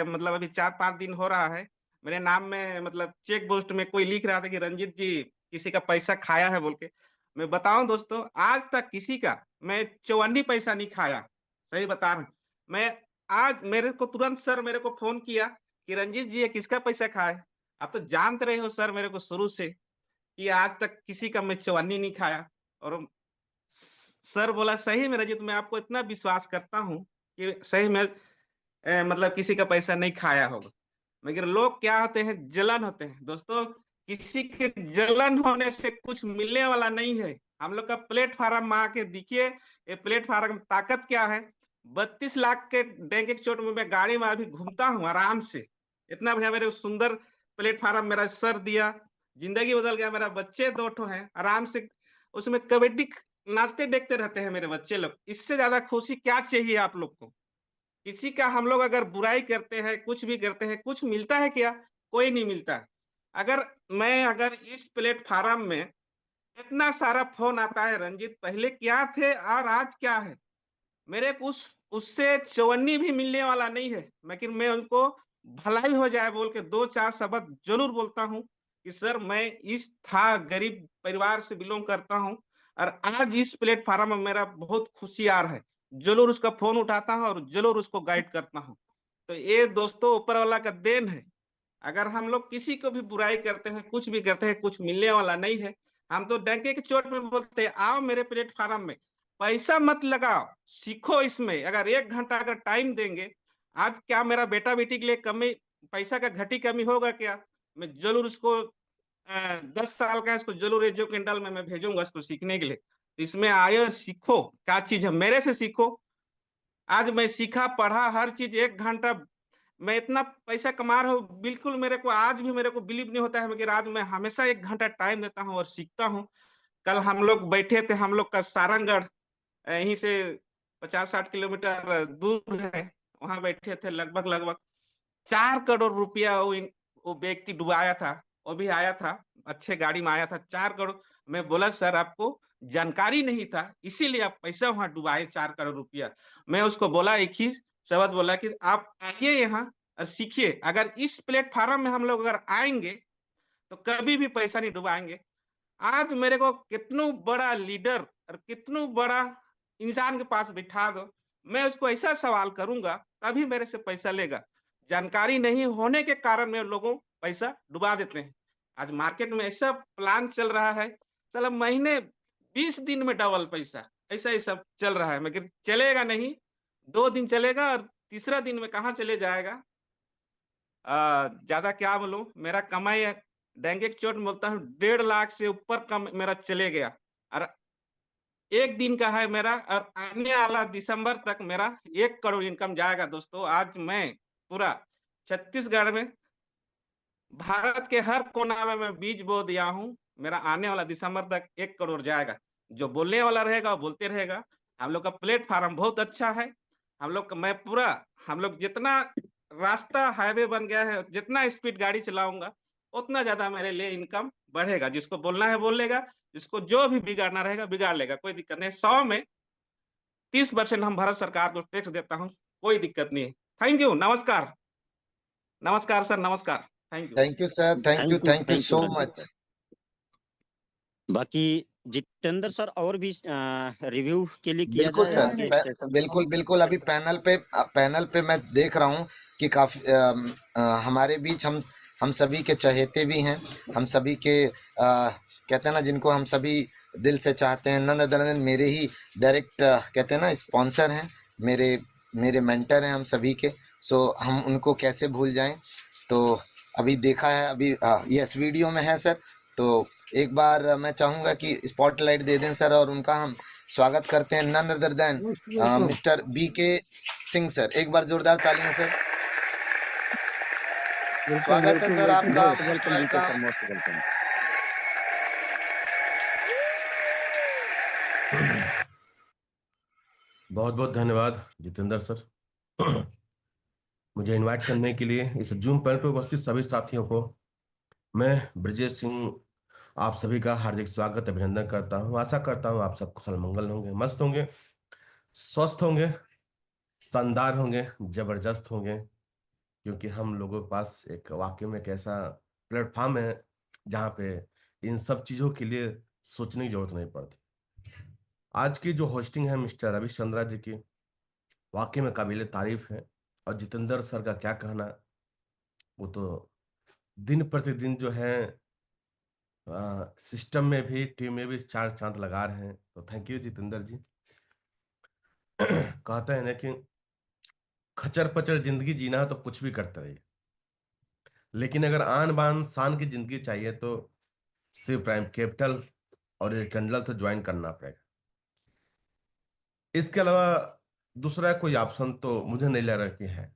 मतलब अभी 4-5 दिन हो रहा है, मेरे नाम में मतलब चेक पोस्ट में कोई लिख रहा था कि रंजीत जी किसी का पैसा खाया है बोल के। मैं बताऊं दोस्तों, आज तक किसी का मैं चौवन्नी पैसा नहीं खाया। सही बता रहा हूं मैं। आज मेरे को तुरंत सर मेरे को फोन किया कि रंजीत जी ये किसका पैसा खाए। आप तो जानते रहे हो सर मेरे को शुरू से कि आज तक किसी का मैं चौवन्नी नहीं खाया। और सर बोला सही में रंजीत, मैं आपको इतना विश्वास करता हूँ कि सही में मतलब किसी का पैसा नहीं खाया होगा। मगर लोग क्या होते हैं, जलन होते हैं दोस्तों। किसी के जलन होने से कुछ मिलने वाला नहीं है। हम लोग का प्लेटफार्म में आके देखिए, ये प्लेटफार्म ताकत क्या है। 32 लाख के डेंगे के चोट में मैं गाड़ी में अभी घूमता हूँ आराम से। इतना बढ़िया मेरे सुंदर प्लेटफार्म मेरा सर दिया, जिंदगी बदल गया। मेरा बच्चे 2 हैं आराम से, उसमें कबड्डी नाचते देखते रहते हैं मेरे बच्चे लोग। इससे ज्यादा खुशी क्या चाहिए आप लोग को। किसी का हम लोग अगर बुराई करते हैं, कुछ भी करते हैं, कुछ मिलता है क्या? कोई नहीं मिलता है। अगर इस प्लेटफार्म में इतना सारा फोन आता है, रंजीत पहले क्या थे और आज क्या है, मेरे को उससे चौवन्नी भी मिलने वाला नहीं है। लेकिन मैं उनको भलाई हो जाए बोल के 2-4 शब्द जरूर बोलता हूँ कि सर मैं इस था गरीब परिवार से बिलोंग करता हूँ और आज इस प्लेटफॉर्म में मेरा बहुत खुशियार है, जरूर उसका फोन उठाता हूँ और जरूर उसको गाइड करता हूँ। तो ये दोस्तों ऊपर वाला का देन है। अगर हम लोग किसी को भी बुराई करते हैं, कुछ भी करते हैं, कुछ मिलने वाला नहीं है। हम तो डंके की चोट में बोलते हैं, आओ मेरे प्लेटफॉर्म में, पैसा मत लगाओ, सीखो इसमें। अगर 1 घंटा अगर टाइम देंगे, आज क्या मेरा बेटा बेटी के लिए कमी, पैसा का घटी कमी होगा क्या? मैं जरूर उसको 10 साल का है, उसको जरूर एजो केंडल में मैं भेजूंगा उसको सीखने के लिए। इसमें आयो, सीखो क्या चीज है, मेरे से सीखो। आज मैं सीखा, पढ़ा, हर चीज 1 घंटा, मैं इतना पैसा कमा रहा हूँ, बिल्कुल मेरे को आज भी मेरे को बिलीव नहीं होता है, मगर आज मैं हमेशा 1 घंटा टाइम देता हूँ और सीखता हूँ। कल हम लोग बैठे थे, हम लोग का सारंगगढ़ यहीं से 50-60 किलोमीटर दूर है, वहां बैठे थे। लगभग 4 करोड़ रुपया वो व्यक्ति डुबाया था, वो भी आया था, अच्छे गाड़ी में आया था। 4 करोड़। मैं बोला सर आपको जानकारी नहीं था, इसीलिए आप पैसा वहां डुबाए 4 करोड़ रुपया। मैं उसको बोला एक ही शब्द बोला कि आप आइए यहाँ और सीखिए। अगर इस प्लेटफॉर्म में हम लोग अगर आएंगे तो कभी भी पैसा नहीं डुबाएंगे। आज मेरे को कितना बड़ा लीडर और कितना बड़ा इंसान के पास बिठा दो, मैं उसको ऐसा सवाल करूंगा तभी मेरे से पैसा लेगा। जानकारी नहीं होने के कारण में लोगों पैसा डुबा देते हैं। आज मार्केट में ऐसा प्लान चल रहा है, चलो महीने 20 दिन में डबल पैसा, ऐसा ही सब चल रहा है, मगर चलेगा नहीं। 2 दिन चलेगा और तीसरा दिन में कहाँ चले जाएगा। ज्यादा क्या बोलूं, मेरा कमाई डेंगे की चोट में बोलता हूँ 1.5 लाख से ऊपर कम मेरा चले गया, और 1 दिन का है मेरा, और आने वाला दिसंबर तक मेरा 1 करोड़ इनकम जाएगा। दोस्तों आज मैं पूरा छत्तीसगढ़ में, भारत के हर कोना में मैं बीज बो दिया हूँ। मेरा आने वाला दिसंबर तक 1 करोड़ जाएगा। जो बोलने वाला रहेगा वो बोलते रहेगा। हम लोग का प्लेटफॉर्म बहुत अच्छा है। हम लोग मैं पूरा, हम लोग जितना रास्ता हाईवे बन गया है, जितना स्पीड गाड़ी चलाऊंगा उतना ज्यादा मेरे लिए इनकम बढ़ेगा। जिसको बोलना है बोल लेगा, जिसको जो भी बिगाड़ना रहेगा बिगाड़ लेगा, कोई दिक्कत नहीं। 100 में 30% हम भारत सरकार को टैक्स देता हूँ, कोई दिक्कत नहीं है। थैंक यू, नमस्कार। नमस्कार सर, नमस्कार। Thank you. Thank you sir, thank you so much. बाकी जितेंद्र सर और भी रिव्यू के लिए किया बिल्कुल जाए सर, आगे सेशन। बिल्कुल अभी पैनल पे मैं देख रहा हूँ कि काफी हमारे बीच हम सभी के चहेते भी हैं, हम सभी के कहते हैं ना, जिनको हम सभी दिल से चाहते हैं। नन अदर देन मेरे ही डायरेक्ट कहते हैं ना स्पॉन्सर हैं, मेरे मेंटर हैं हम सभी के। सो हम उनको कैसे भूल जाएं। तो अभी देखा है, अभी यस वीडियो में है सर। तो एक बार मैं चाहूँगा कि स्पॉटलाइट दे दें सर, और उनका हम स्वागत करते हैं। None other than mister BK Singh sir. एक बार जोरदार तालियां सर। स्वागत है सर आपका, मोस्ट वेलकम। बहुत बहुत धन्यवाद जितेंद्र सर मुझे इनवाइट करने के लिए। इस जूम पैनल पर उपस्थित सभी साथियों को मैं ब्रजेश सिंह आप सभी का हार्दिक स्वागत अभिनंदन करता हूं। आशा करता हूं आप सब कुशल मंगल होंगे, मस्त होंगे, स्वस्थ होंगे, शानदार होंगे, जबरदस्त होंगे, क्योंकि हम लोगों के पास एक वाकई में एक ऐसा प्लेटफॉर्म है जहां पे इन सब चीजों के लिए सोचने की जरूरत नहीं पड़ती। आज की जो होस्टिंग है मिस्टर रवि चंद्रा जी की, वाकई में काबिल तारीफ है। और जितेंद्र सर का क्या कहना, वो तो दिन प्रतिदिन जो है सिस्टम में भी, टीम में भी चार चांद लगा रहे हैं। तो थैंक यू जितेंद्र जी। कहते हैं ना कि खचर पचर जिंदगी जीना तो कुछ भी करते रहिए, लेकिन अगर आन बान शान की जिंदगी चाहिए तो सी प्राइम कैपिटल और ये कैंडल तो ज्वाइन करना पड़ेगा। इसके अलावा दूसरा कोई ऑप्शन तो मुझे नहीं लग रहा कि है।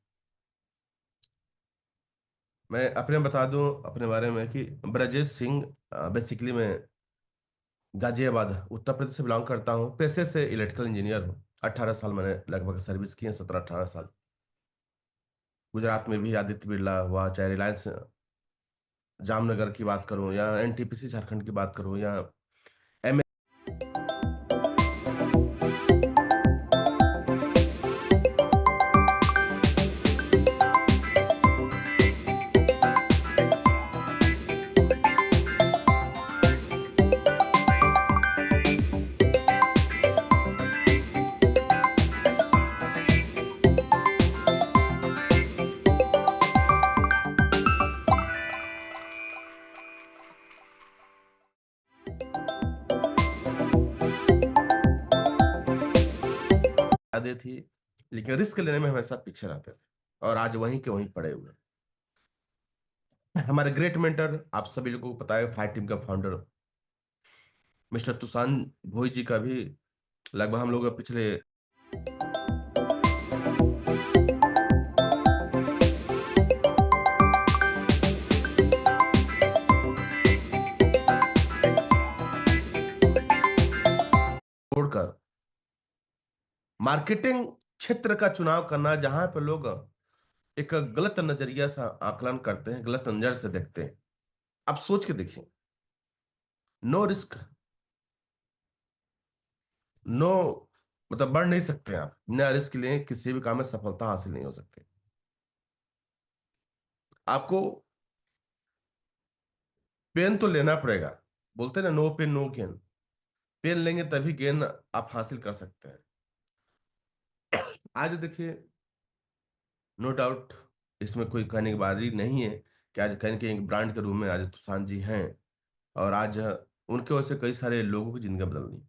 मैं अपने बता दूं अपने बारे में कि ब्रजेश सिंह बेसिकली मैं गाजियाबाद उत्तर प्रदेश से बिलोंग करता हूं। पेशे से इलेक्ट्रिकल इंजीनियर हूं। 18 साल मैंने लगभग सर्विस की है, 17-18 साल। गुजरात में भी आदित्य बिरला हुआ, चाहे रिलायंस जामनगर की बात करूं या NTPC झारखंड की बात करूं या ज्यादा थी, लेकिन रिस्क लेने में हमेशा पीछे रहते थे और आज वहीं के वहीं पड़े हुए हैं। हमारे ग्रेट मेंटर, आप सभी लोगों को पता है, फाइव टीम का फाउंडर मिस्टर तुषान भोई जी का भी लगभग हम लोग पिछले छोड़कर मार्केटिंग क्षेत्र का चुनाव करना, जहां पर लोग एक गलत नजरिया से आकलन करते हैं, गलत नजर से देखते हैं। आप सोच के देखिए, नो रिस्क नो, मतलब बढ़ नहीं सकते आप बिना रिस्क लिए, किसी भी काम में सफलता हासिल नहीं हो सकती। आपको पेन तो लेना पड़ेगा, बोलते हैं ना, no pain no gain. Pain लेंगे तभी गेन आप हासिल कर सकते हैं। आज देखिए, नो डाउट, इसमें कोई कहने की बात ही नहीं है कि आज कहीं के एक ब्रांड के रूप में आज तुषान जी हैं, और आज उनके वजह से कई सारे लोगों की जिंदगी बदल गई।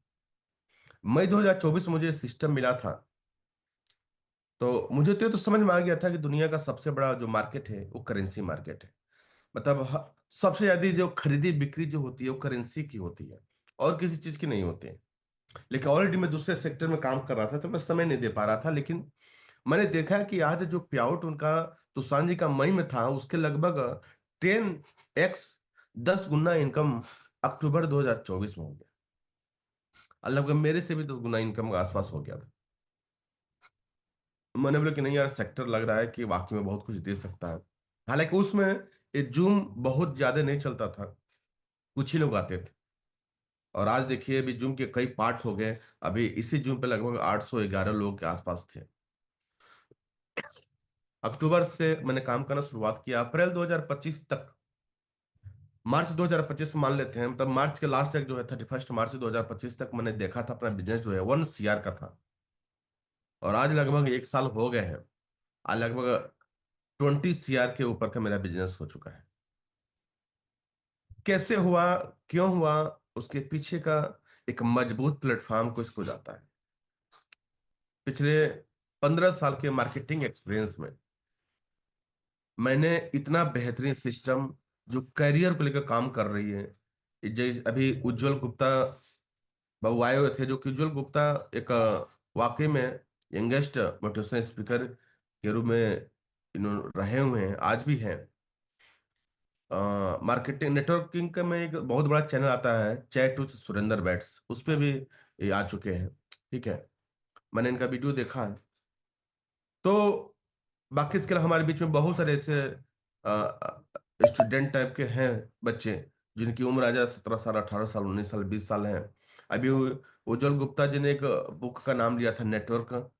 मई 2024 मुझे सिस्टम मिला था, तो मुझे तो समझ में आ गया था कि दुनिया का सबसे बड़ा जो मार्केट है वो करेंसी मार्केट है। मतलब सबसे ज्यादा जो खरीदी बिक्री जो होती है वो करेंसी की होती है और किसी चीज की नहीं होती है। लेकिन ऑलरेडी मैं दूसरे सेक्टर में काम कर रहा था, तो मैं समय नहीं दे पा रहा था, लेकिन मैंने देखा कि आज जो पेआउट उनका तुषान जी का मई में था, उसके लगभग 10x 10 गुना इनकम अक्टूबर 2024 में हो गया, और लगभग मेरे से भी 10 गुना इनकम के आसपास हो गया था। मैंने बोला कि नहीं यार, सेक्टर लग रहा है कि वाकई में बहुत कुछ दे सकता है। हालांकि उसमें ये जूम बहुत ज्यादा नहीं चलता था, कुछ ही लोग आते थे, और आज देखिए अभी जूम के कई पार्ट हो गए। अभी इसी जूम पे लगभग 811 लोग के आसपास थे। अक्टूबर से मैंने काम करना शुरुआत किया, अप्रैल 2025 तक, मार्च 2025 मान लेते हैं, मतलब मार्च के लास्ट तक जो है 31 मार्च 2025 तक मैंने देखा था अपना बिजनेस जो है 1 CR का था, और आज लगभग 1 साल हो गए हैं, आज लगभग 20 CR के ऊपर का मेरा बिजनेस हो चुका है। कैसे हुआ, क्यों हुआ, उसके पीछे का एक मजबूत प्लेटफॉर्म को इसको जाता है। पिछले 15 साल के मार्केटिंग एक्सपीरियंस में मैंने इतना बेहतरीन सिस्टम जो करियर को लेकर काम कर रही है, जैसे अभी उज्जवल गुप्ता बाबू आए हुए थे, जो कि उज्जवल गुप्ता एक वाकई में यंगेस्ट मोटिवेशनल स्पीकर के रूप में इन्होंने रहे हुए हैं, आज भी हैं। मार्केटिंग नेटवर्किंग का में एक बहुत बड़ा चैनल आता है, चैट विद सुरेंद्र बैट्स, उस पर भी ये आ चुके हैं। ठीक है, मैंने इनका वीडियो देखा है। तो बाकी इसके अलावा हमारे बीच में बहुत सारे ऐसे स्टूडेंट टाइप के हैं बच्चे, जिनकी उम्र आज 17 साल 18 साल 19 साल 20 साल है। अभी उज्जवल गुप्ता जी ने एक बुक का नाम लिया था, नेटवर्क।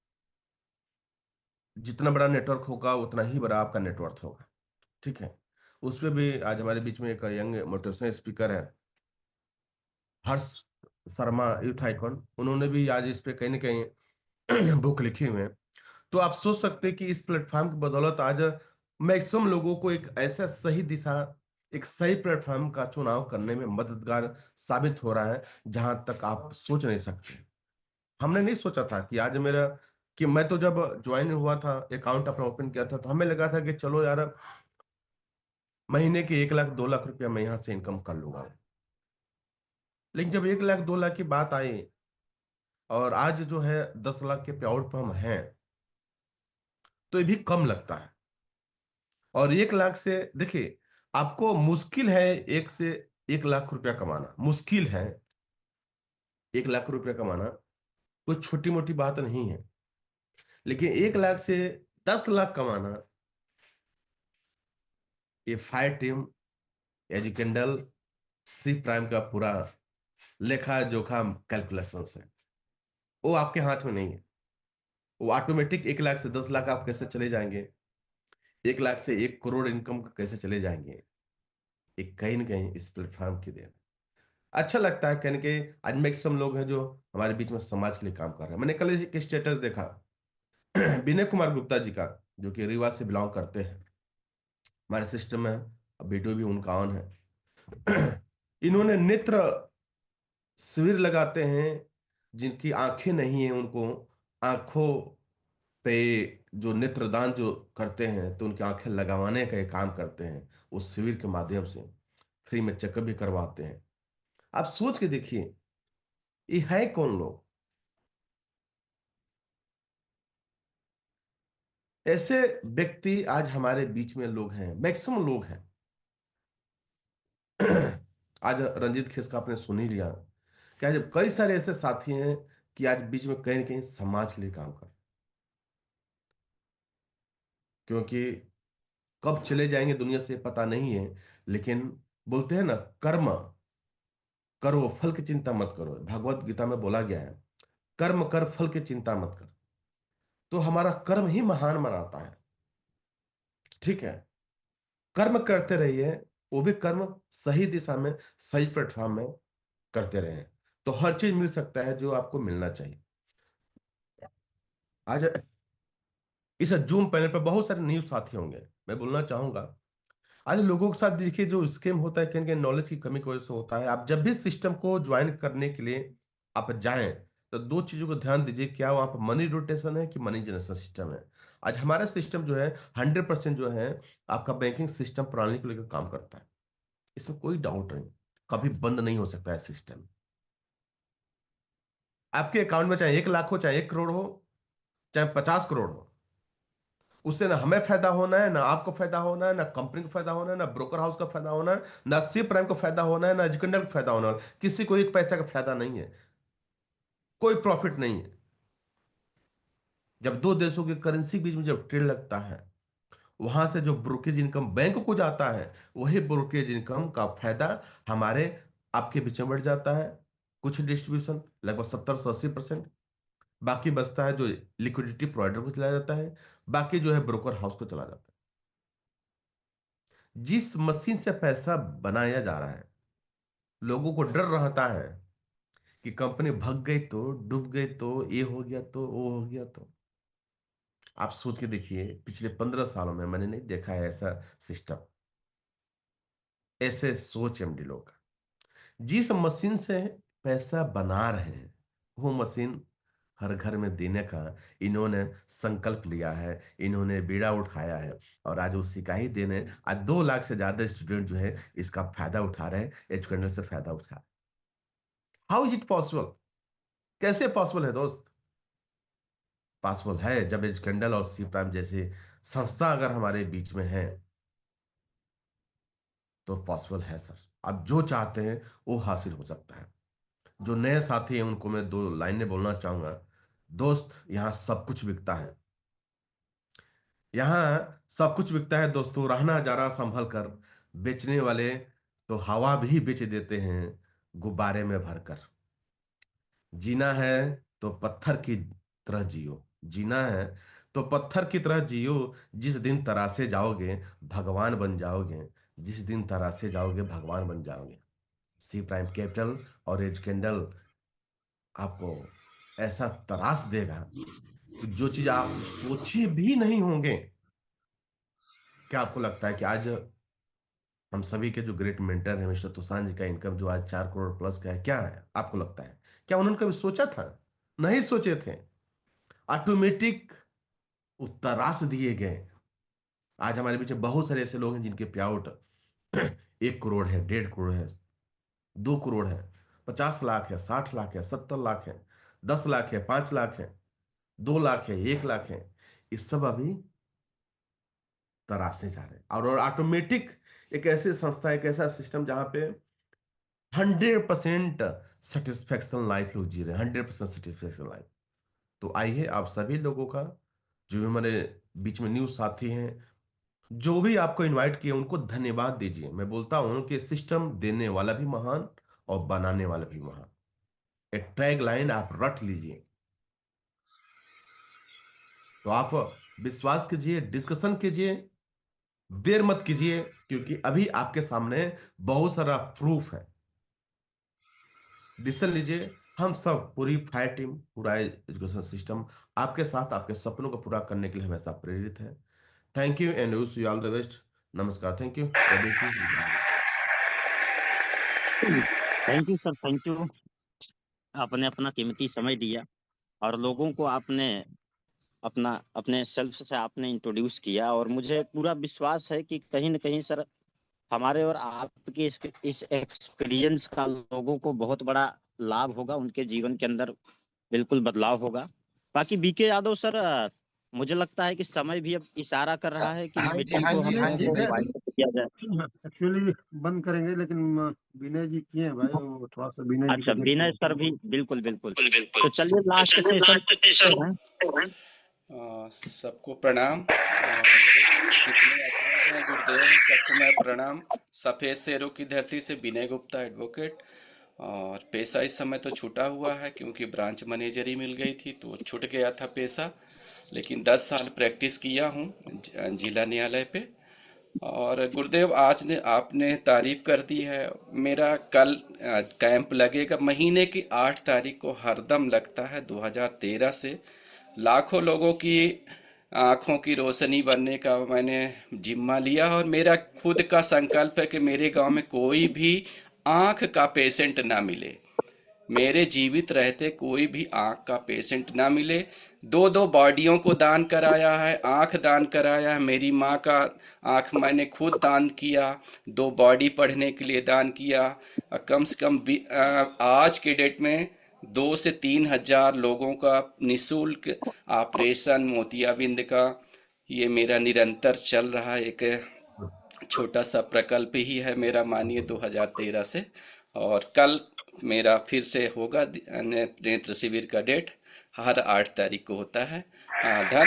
जितना बड़ा नेटवर्क होगा उतना ही बड़ा आपका नेटवर्क होगा। ठीक है, उस पर भी आज हमारे बीच में एक यंग मोटिवेशनल स्पीकर है, हर्ष शर्मा, यूथ आइकॉन, उन्होंने भी आज इस पे कहीं ना कहीं बुक लिखी हुई है। तो आप सोच सकते हैं कि इस प्लेटफॉर्म की बदौलत आज मैक्सिमम लोगों को एक ऐसा सही दिशा, एक सही प्लेटफॉर्म का चुनाव करने में मददगार साबित हो रहा है, जहां तक आप सोच नहीं सकते। हमने नहीं सोचा था कि आज मेरा, कि मैं तो जब ज्वाइन हुआ था, अकाउंट अपना ओपन किया था, तो हमें लगा था कि चलो यार, महीने के 1 लाख 2 लाख रुपया मैं यहाँ से इनकम कर लूंगा। लेकिन जब 1 लाख 2 लाख की बात आई, और आज जो है 10 लाख के पेआउट पर हम हैं, तो ये भी कम लगता है। और 1 लाख से देखिए, आपको मुश्किल है 1 से 1 लाख रुपया कमाना, मुश्किल है 1 लाख रुपया कमाना, कोई छोटी मोटी बात नहीं है। लेकिन 1 लाख से 10 लाख कमाना, ये फायर टीम एजुकेंडल सी प्राइम का पूरा लेखा जोखा कैलकुलेशन है, वो आपके हाथ में नहीं है। वो ऑटोमेटिक 1 लाख से 10 लाख आप कैसे चले जाएंगे, 1 लाख से 1 करोड़ इनकम कैसे चले जाएंगे, एक कहीं ना कहीं इस प्लेटफॉर्म की देन। अच्छा लगता है कहने के, आज मैक्सिमम लोग हैं जो हमारे बीच में समाज के लिए काम कर रहे हैं। मैंने कल एक स्टेटस देखा विनय कुमार गुप्ता जी का, जो कि रीवा से बिलोंग करते हैं, हमारे सिस्टम में वीडियो भी उनका ऑन है। इन्होंने नेत्र शिविर लगाते हैं, जिनकी आंखें नहीं है उनको आंखों पे जो नेत्रदान जो करते हैं तो उनकी आंखें लगवाने का एक काम करते हैं, उस शिविर के माध्यम से फ्री में चेकअप भी करवाते हैं। आप सोच के देखिए ये है कौन लोग? ऐसे व्यक्ति आज हमारे बीच में लोग हैं, मैक्सिमम लोग हैं। आज रंजीत खेस का आपने सुन ही लिया कि आज कई सारे ऐसे साथी हैं कि आज बीच में कहीं ना कहीं समाज के लिए काम कर, क्योंकि कब चले जाएंगे दुनिया से पता नहीं है, लेकिन बोलते हैं ना, कर्म करो फल की चिंता मत करो, भगवत गीता में बोला गया है कर्म कर फल की चिंता मत कर। तो हमारा कर्म ही महान बनाता है, ठीक है? कर्म करते रहिए, वो भी कर्म सही दिशा में, सही प्लेटफॉर्म में करते रहे, तो हर चीज मिल सकता है जो आपको मिलना चाहिए। आज इस जूम पैनल पर बहुत सारे न्यू साथी होंगे, मैं बोलना चाहूंगा आज लोगों के साथ देखिए जो स्कैम होता है कहीं नॉलेज की कमी की वजह से होता है। आप जब भी सिस्टम को ज्वाइन करने के लिए आप जाएं तो दो चीजों को ध्यान दीजिए, क्या वहां पर मनी रोटेशन है कि मनी जनरेशन सिस्टम है। आज हमारा सिस्टम जो है 100% जो है आपका बैंकिंग सिस्टम प्रणाली को लेकर काम करता है, इसमें कोई डाउट नहीं, कभी बंद नहीं हो सकता है सिस्टम। आपके अकाउंट में चाहे 1 लाख हो, चाहे 1 करोड़ हो, चाहे 50 करोड़ हो, उससे ना हमें फायदा होना है, ना आपको फायदा होना है, ना कंपनी को फायदा होना है, ना ब्रोकर हाउस का फायदा होना है, ना सी प्राइम को फायदा होना है, ना एजुकेंडल को फायदा होना है। किसी को 1 पैसा का फायदा नहीं है, कोई प्रॉफिट नहीं है। जब 2 देशों की करेंसी बीच में जब ट्रेड लगता है, वहां से जो ब्रोकेज इनकम बैंक को जाता है, वही ब्रोकेज इनकम का फायदा हमारे आपके बीच में बढ़ जाता है। कुछ डिस्ट्रीब्यूशन लगभग 70 से 80%, बाकी बचता है जो लिक्विडिटी प्रोवाइडर को चला जाता है, बाकी जो है ब्रोकर हाउस को चला जाता है। जिस मशीन से पैसा बनाया जा रहा है, लोगों को डर रहता है कि कंपनी भग गई तो, डूब गई तो, ये हो गया तो, वो हो गया तो। आप सोच के देखिए पिछले 15 सालों में मैंने नहीं देखा है ऐसा सिस्टम, ऐसे सोच एमडी लोग। जिस मशीन से पैसा बना रहे हैं वो मशीन हर घर में देने का इन्होंने संकल्प लिया है, इन्होंने बीड़ा उठाया है, और आज उसी का ही देने आज 2 लाख से ज्यादा स्टूडेंट जो है इसका फायदा उठा रहे हैं, एजुकेशन से फायदा उठा रहे हैं। How is it possible? कैसे पॉसिबल है दोस्त? पॉसिबल है जब एजुकेंडल और सी प्राइम जैसे संस्था अगर हमारे बीच में है तो पॉसिबल है सर। आप जो चाहते हैं वो हासिल हो सकता है। जो नए साथी हैं उनको मैं 2 लाइनें बोलना चाहूंगा। दोस्त, यहाँ सब कुछ बिकता है, यहाँ सब कुछ बिकता है दोस्तों। रहना जरा संभल कर, बेचने वाले तो हवा भी बेच देते हैं गुब्बारे में भरकर। जीना है तो पत्थर की तरह जियो, जीना है तो पत्थर की तरह जियो। जिस दिन तरासे जाओगे भगवान बन जाओगे, जिस दिन तरासे जाओगे भगवान बन जाओगे। सी प्राइम कैपिटल और एज कैंडल आपको ऐसा तरास देगा कि जो चीज आप सोचे भी नहीं होंगे। क्या आपको लगता है कि आज हम सभी के जो ग्रेट मेंटर हैं मिस्टर तुषार जी का इनकम जो आज 4 करोड़ प्लस का है, क्या है आपको लगता है? क्या उन्होंने कभी सोचा था? नहीं सोचे थे। ऑटोमेटिक तरास दिए गए। आज हमारे बीच में बहुत सारे ऐसे लोग हैं जिनके पे आउट 1 करोड़ है, 1.5 करोड़ है, 2 करोड़ है, 50 लाख है, 60 लाख है, 70 लाख है, 10 लाख है, 5 लाख है, 2 लाख है, 1 लाख है। ये सब अभी तराशे जा रहे हैं। और ऑटोमेटिक एक ऐसी संस्था, एक ऐसा सिस्टम जहां पे 100% सेटिस्फेक्शन लाइफ लोग जी रहे हैं, 100% सेटिस्फेक्शन लाइफ। तो आइए आप सभी लोगों का, जो हमारे बीच में न्यू साथी हैं, जो भी आपको इनवाइट किए उनको धन्यवाद दीजिए। मैं बोलता हूं कि सिस्टम देने वाला भी महान और बनाने वाला भी महान। एक टैग लाइन आप रट लीजिए। तो आप विश्वास कीजिए, डिस्कशन कीजिए, देर मत कीजिए, क्योंकि अभी आपके सामने बहुत सारा प्रूफ है। डिसीजन लीजिए। हम सब पूरी फायर टीम, पूरा एजुकेशन सिस्टम आपके साथ आपके सपनों को पूरा करने के लिए हमेशा प्रेरित है। Thank you and wish you all the best. नमस्कार। Thank you. Thank you sir, thank you. आपने अपना कीमती समय दिया और लोगों को आपने अपने सेल्फ से आपने इंट्रोड्यूस किया, और मुझे पूरा विश्वास है कि कहीं न कहीं सर हमारे और आपके इस एक्सपीरियंस का लोगों को बहुत बड़ा लाभ होगा, उनके जीवन के अंदर बिल्कुल बदलाव होगा। बाकी बीके यादव सर, मुझे लगता है कि समय भी अब इशारा कर रहा है कि हाँ जी, मीटिंग हाँ को जी, हम हाँ लोगों जी, को बिल्कुल। वाइंड अप किया जाए। एक्चुअली बंद करेंगे, लेकिन विनय जी किए हैं भाई, वो थोड़ा सा विनय जी अच्छा, को विनय देखते सर भी बिल्कुल बिल्कुल। तो चलिए लास्ट सेशन सबको प्रणाम। जितने अग्रज हैं, गुरुदेव हैं, सबको मैं प्रणाम। सफ़ेद शेरों की धरती से विनय गुप्ता एडवोकेट। और पेशा इस समय तो छूटा हुआ है, क्योंकि ब्रांच मैनेजर ही मिल गई थी तो छूट गया था पेशा। लेकिन 10 साल प्रैक्टिस किया हूँ जिला न्यायालय पे। और गुरुदेव, आज ने आपने तारीफ कर दी है। मेरा कल कैंप लगेगा, महीने की 8 तारीख को हरदम लगता है 2013 से। लाखों लोगों की आँखों की रोशनी बनने का मैंने जिम्मा लिया, और मेरा खुद का संकल्प है कि मेरे गांव में कोई भी आँख का पेशेंट ना मिले, मेरे जीवित रहते कोई भी आँख का पेशेंट ना मिले। 2-2 बॉडियों को दान कराया है, आँख दान कराया है। मेरी माँ का आँख मैंने खुद दान किया, 2 बॉडी पढ़ने के लिए दान किया। कम से कम आज के डेट में 2 से 3 हज़ार लोगों का निःशुल्क ऑपरेशन मोतियाबिंद का ये मेरा निरंतर चल रहा एक छोटा सा प्रकल्प ही है मेरा, मानिए 2013 से। और कल मेरा फिर से होगा नेत्र शिविर का डेट, हर 8 तारीख को होता है। धन्यवाद,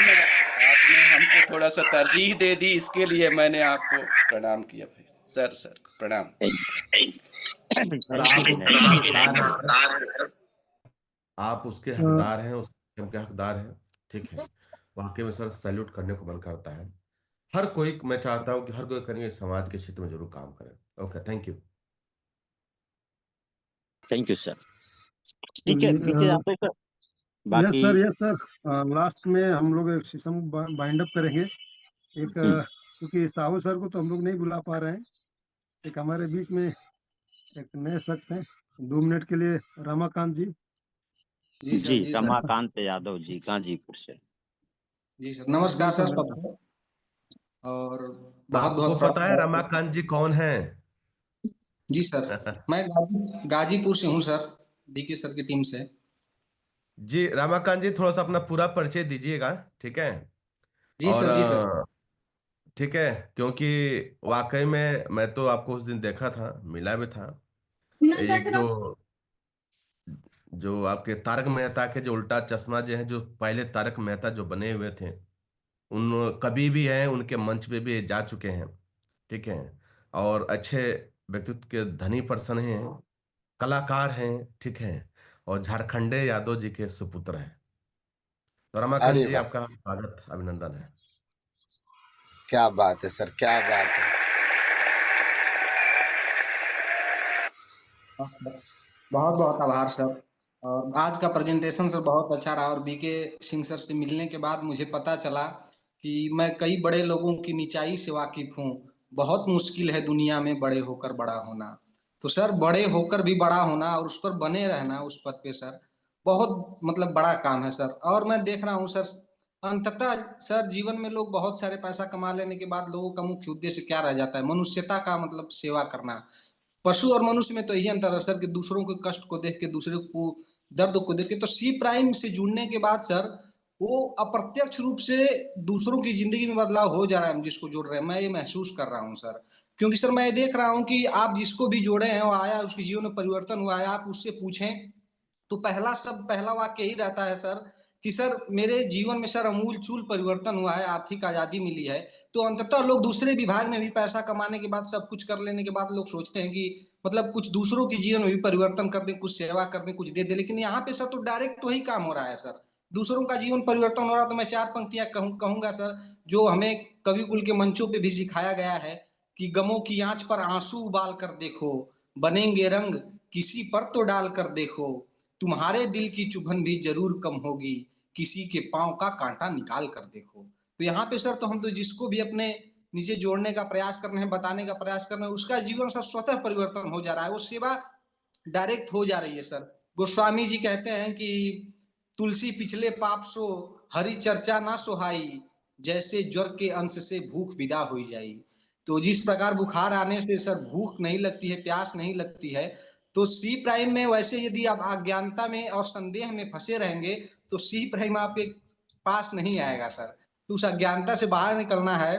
आपने हमको थोड़ा सा तरजीह दे दी, इसके लिए मैंने आपको प्रणाम किया भाई। सर प्रणाम। आप उसके हकदार हैं, उसके हकदार हैं, ठीक है। वाकई में सर सैल्यूट करने को मन करता है। हर कोई, मैं चाहता हूं कि हर कोई करेंगे समाज के क्षेत्र में जरूर काम करे। Okay, thank thank you sir. ठीक है बीके यादव सर, यस बाकी सर, यस सर। लास्ट में हम लोग एक सिस्टम बाइंड अप करेंगे। एक क्योंकि साहू सर को तो हम लोग नहीं बुला पा रहे हैं, एक हमारे बीच में एक नए शख्स हैं, 2 मिनट के लिए, रमाकांत जी। जी रमाकांत यादव जी गाजीपुर से। जी सर, नमस्कार सर सबको। और बहुत आपको बहुत पता है रमाकांत जी कौन है? जी सर, मैं गाजीपुर से हूँ सर, डीके सर की टीम से। जी रमाकांत जी, थोड़ा सा अपना पूरा परिचय दीजिएगा, ठीक है। जी और सर, जी सर। ठीक है, क्योंकि वाकई में मैं तो आपको उस दिन देखा था, मिला भी था। एक जो आपके तारक मेहता के जो उल्टा चश्मा जो है, जो पहले तारक मेहता जो बने हुए थे, उन कभी भी हैं, उनके मंच पे भी जा चुके हैं, ठीक है। और अच्छे व्यक्तित्व के धनी पर्सन हैं, कलाकार हैं, ठीक है। और झारखंडे यादव जी के सुपुत्र हैं। तो रमाकांत अरे जी, वाह, आपका स्वागत, अभिनंदन है। क्या बात है सर, क्या बात है। बहुत बहुत आभार सर। और आज का प्रेजेंटेशन सर बहुत अच्छा रहा, और बीके सिंह सर से मिलने के बाद मुझे पता चला कि मैं कई बड़े लोगों की नीचाई से वाकिफ हूँ। बहुत मुश्किल है दुनिया में बड़े होकर बड़ा होना। तो सर, बड़े होकर भी बड़ा होना और उस पर बने रहना, उस पद पे सर, बहुत मतलब बड़ा काम है सर। और मैं देख रहा हूँ सर, अंततः सर जीवन में लोग बहुत सारे पैसा कमा लेने के बाद लोगों का मुख्य उद्देश्य क्या रह जाता है? मनुष्यता का मतलब सेवा करना। पशु और मनुष्य में तो यही अंतर है सर कि दूसरों के कष्ट को देख के, दूसरे को दर्द को देख के। तो सी प्राइम से जुड़ने के बाद सर, वो अप्रत्यक्ष रूप से दूसरों की जिंदगी में बदलाव हो जा रहा है। हम जिसको जोड़ रहे हैं, मैं ये महसूस कर रहा हूँ सर। क्योंकि सर मैं देख रहा हूँ कि आप जिसको भी जोड़े हैं, वो आया, उसके जीवन में परिवर्तन हुआ है। आप उससे पूछें तो पहला वाक्य यही रहता है सर कि सर मेरे जीवन में सर अमूल चूल परिवर्तन हुआ है, आर्थिक आजादी मिली है। तो अंततः लोग दूसरे विभाग में भी पैसा कमाने के बाद, सब कुछ कर लेने के बाद, लोग सोचते हैं कि मतलब कुछ दूसरों के जीवन में भी परिवर्तन कर दें, कुछ सेवा कर दें, कुछ दे दे। लेकिन यहाँ पे सर तो डायरेक्ट वही काम हो रहा है सर, दूसरों का जीवन परिवर्तन हो रहा है। तो मैं 4 पंक्तियां कहूंगा सर, जो हमें कवि कुल के मंचों पे भी सिखाया गया है कि गमों की आंच पर आंसू उबाल कर देखो, बनेंगे रंग किसी पर तो डाल कर देखो, तुम्हारे दिल की चुभन भी जरूर कम होगी, किसी के पांव का कांटा निकाल कर देखो। तो यहाँ पे सर तो हम तो जिसको भी अपने नीचे जोड़ने का प्रयास कर रहे हैं, बताने का प्रयास कर रहे हैं, उसका जीवन सर स्वतः परिवर्तन हो जा रहा है, वो सेवा डायरेक्ट हो जा रही है सर। गोस्वामी जी कहते हैं कि तुलसी पिछले पाप सो हरि चर्चा ना सोहाई, जैसे ज्वर के अंश से भूख विदा हुई जाई। तो जिस प्रकार बुखार आने से सर भूख नहीं लगती है, प्यास नहीं लगती है, तो सी प्राइम में वैसे यदि आप अज्ञानता में और संदेह में फंसे रहेंगे तो सी प्राइम आपके पास नहीं आएगा सर। तो उस अज्ञानता से बाहर निकलना है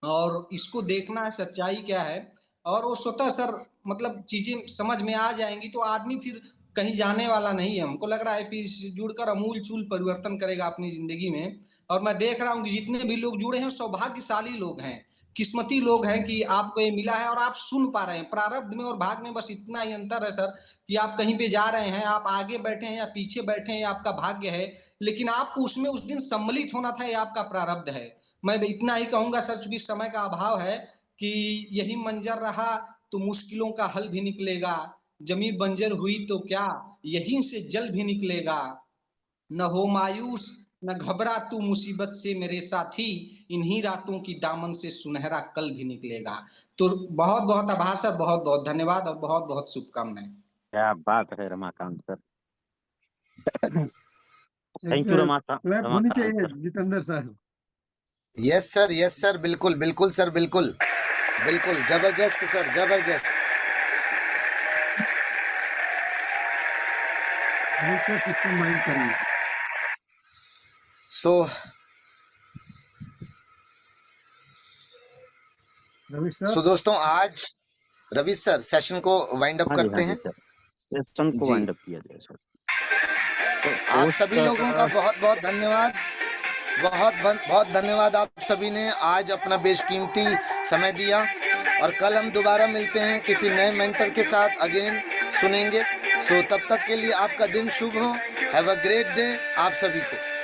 और इसको देखना है सच्चाई क्या है, और वो स्वतः सर मतलब चीजें समझ में आ जाएंगी तो आदमी फिर कहीं जाने वाला नहीं है। हमको लग रहा है फिर इससे जुड़कर अमूल चूल परिवर्तन करेगा अपनी जिंदगी में। और मैं देख रहा हूँ कि जितने भी लोग जुड़े हैं सौभाग्यशाली लोग हैं, किस्मती लोग हैं कि आपको ये मिला है और आप सुन पा रहे हैं। प्रारब्ध में और भाग में बस इतना ही अंतर है सर कि आप कहीं पे जा रहे हैं, आप आगे बैठे हैं या पीछे बैठे हैं, आपका भाग्य है, लेकिन आपको उसमें उस दिन सम्मिलित होना था, ये आपका प्रारब्ध है। मैं इतना ही कहूंगा सर, चूंकि समय का अभाव है, कि यही मंजर रहा तो मुश्किलों का हल भी निकलेगा, जमी बंजर हुई तो क्या यहीं से जल भी निकलेगा, न हो मायूस न घबरा तू मुसीबत से मेरे साथी, इन्हीं रातों की दामन से सुनहरा कल भी निकलेगा। तो बहुत बहुत आभार सर, बहुत बहुत धन्यवाद और बहुत बहुत शुभकामनाएं। क्या बात है Ramakant sir. Thank you clap होनी रमाकांत चाहिए sir. Jitendra sir. Yes sir, बिल्कुल बिल्कुल सर, बिल्कुल बिल्कुल, जबरदस्त सर, जबरदस्त। सिस्टम माइंड करिए। सो रवि सर, सो दोस्तों, आज रवि सर सेशन को वाइंड अप हाँ जी, करते हाँ हैं। जी सर, सेशन को जी। वाइंड अप किया जाए सर। तो आप पोस्ट सभी लोगों का बहुत बहुत धन्यवाद, बहुत धन्यवाद। आप सभी ने आज अपना बेशकीमती समय दिया, और कल हम दोबारा मिलते हैं किसी नए मेंटर के साथ, अगेन सुनेंगे। सो तब तक के लिए आपका दिन शुभ हो। हैव अ ग्रेट डे आप सभी को।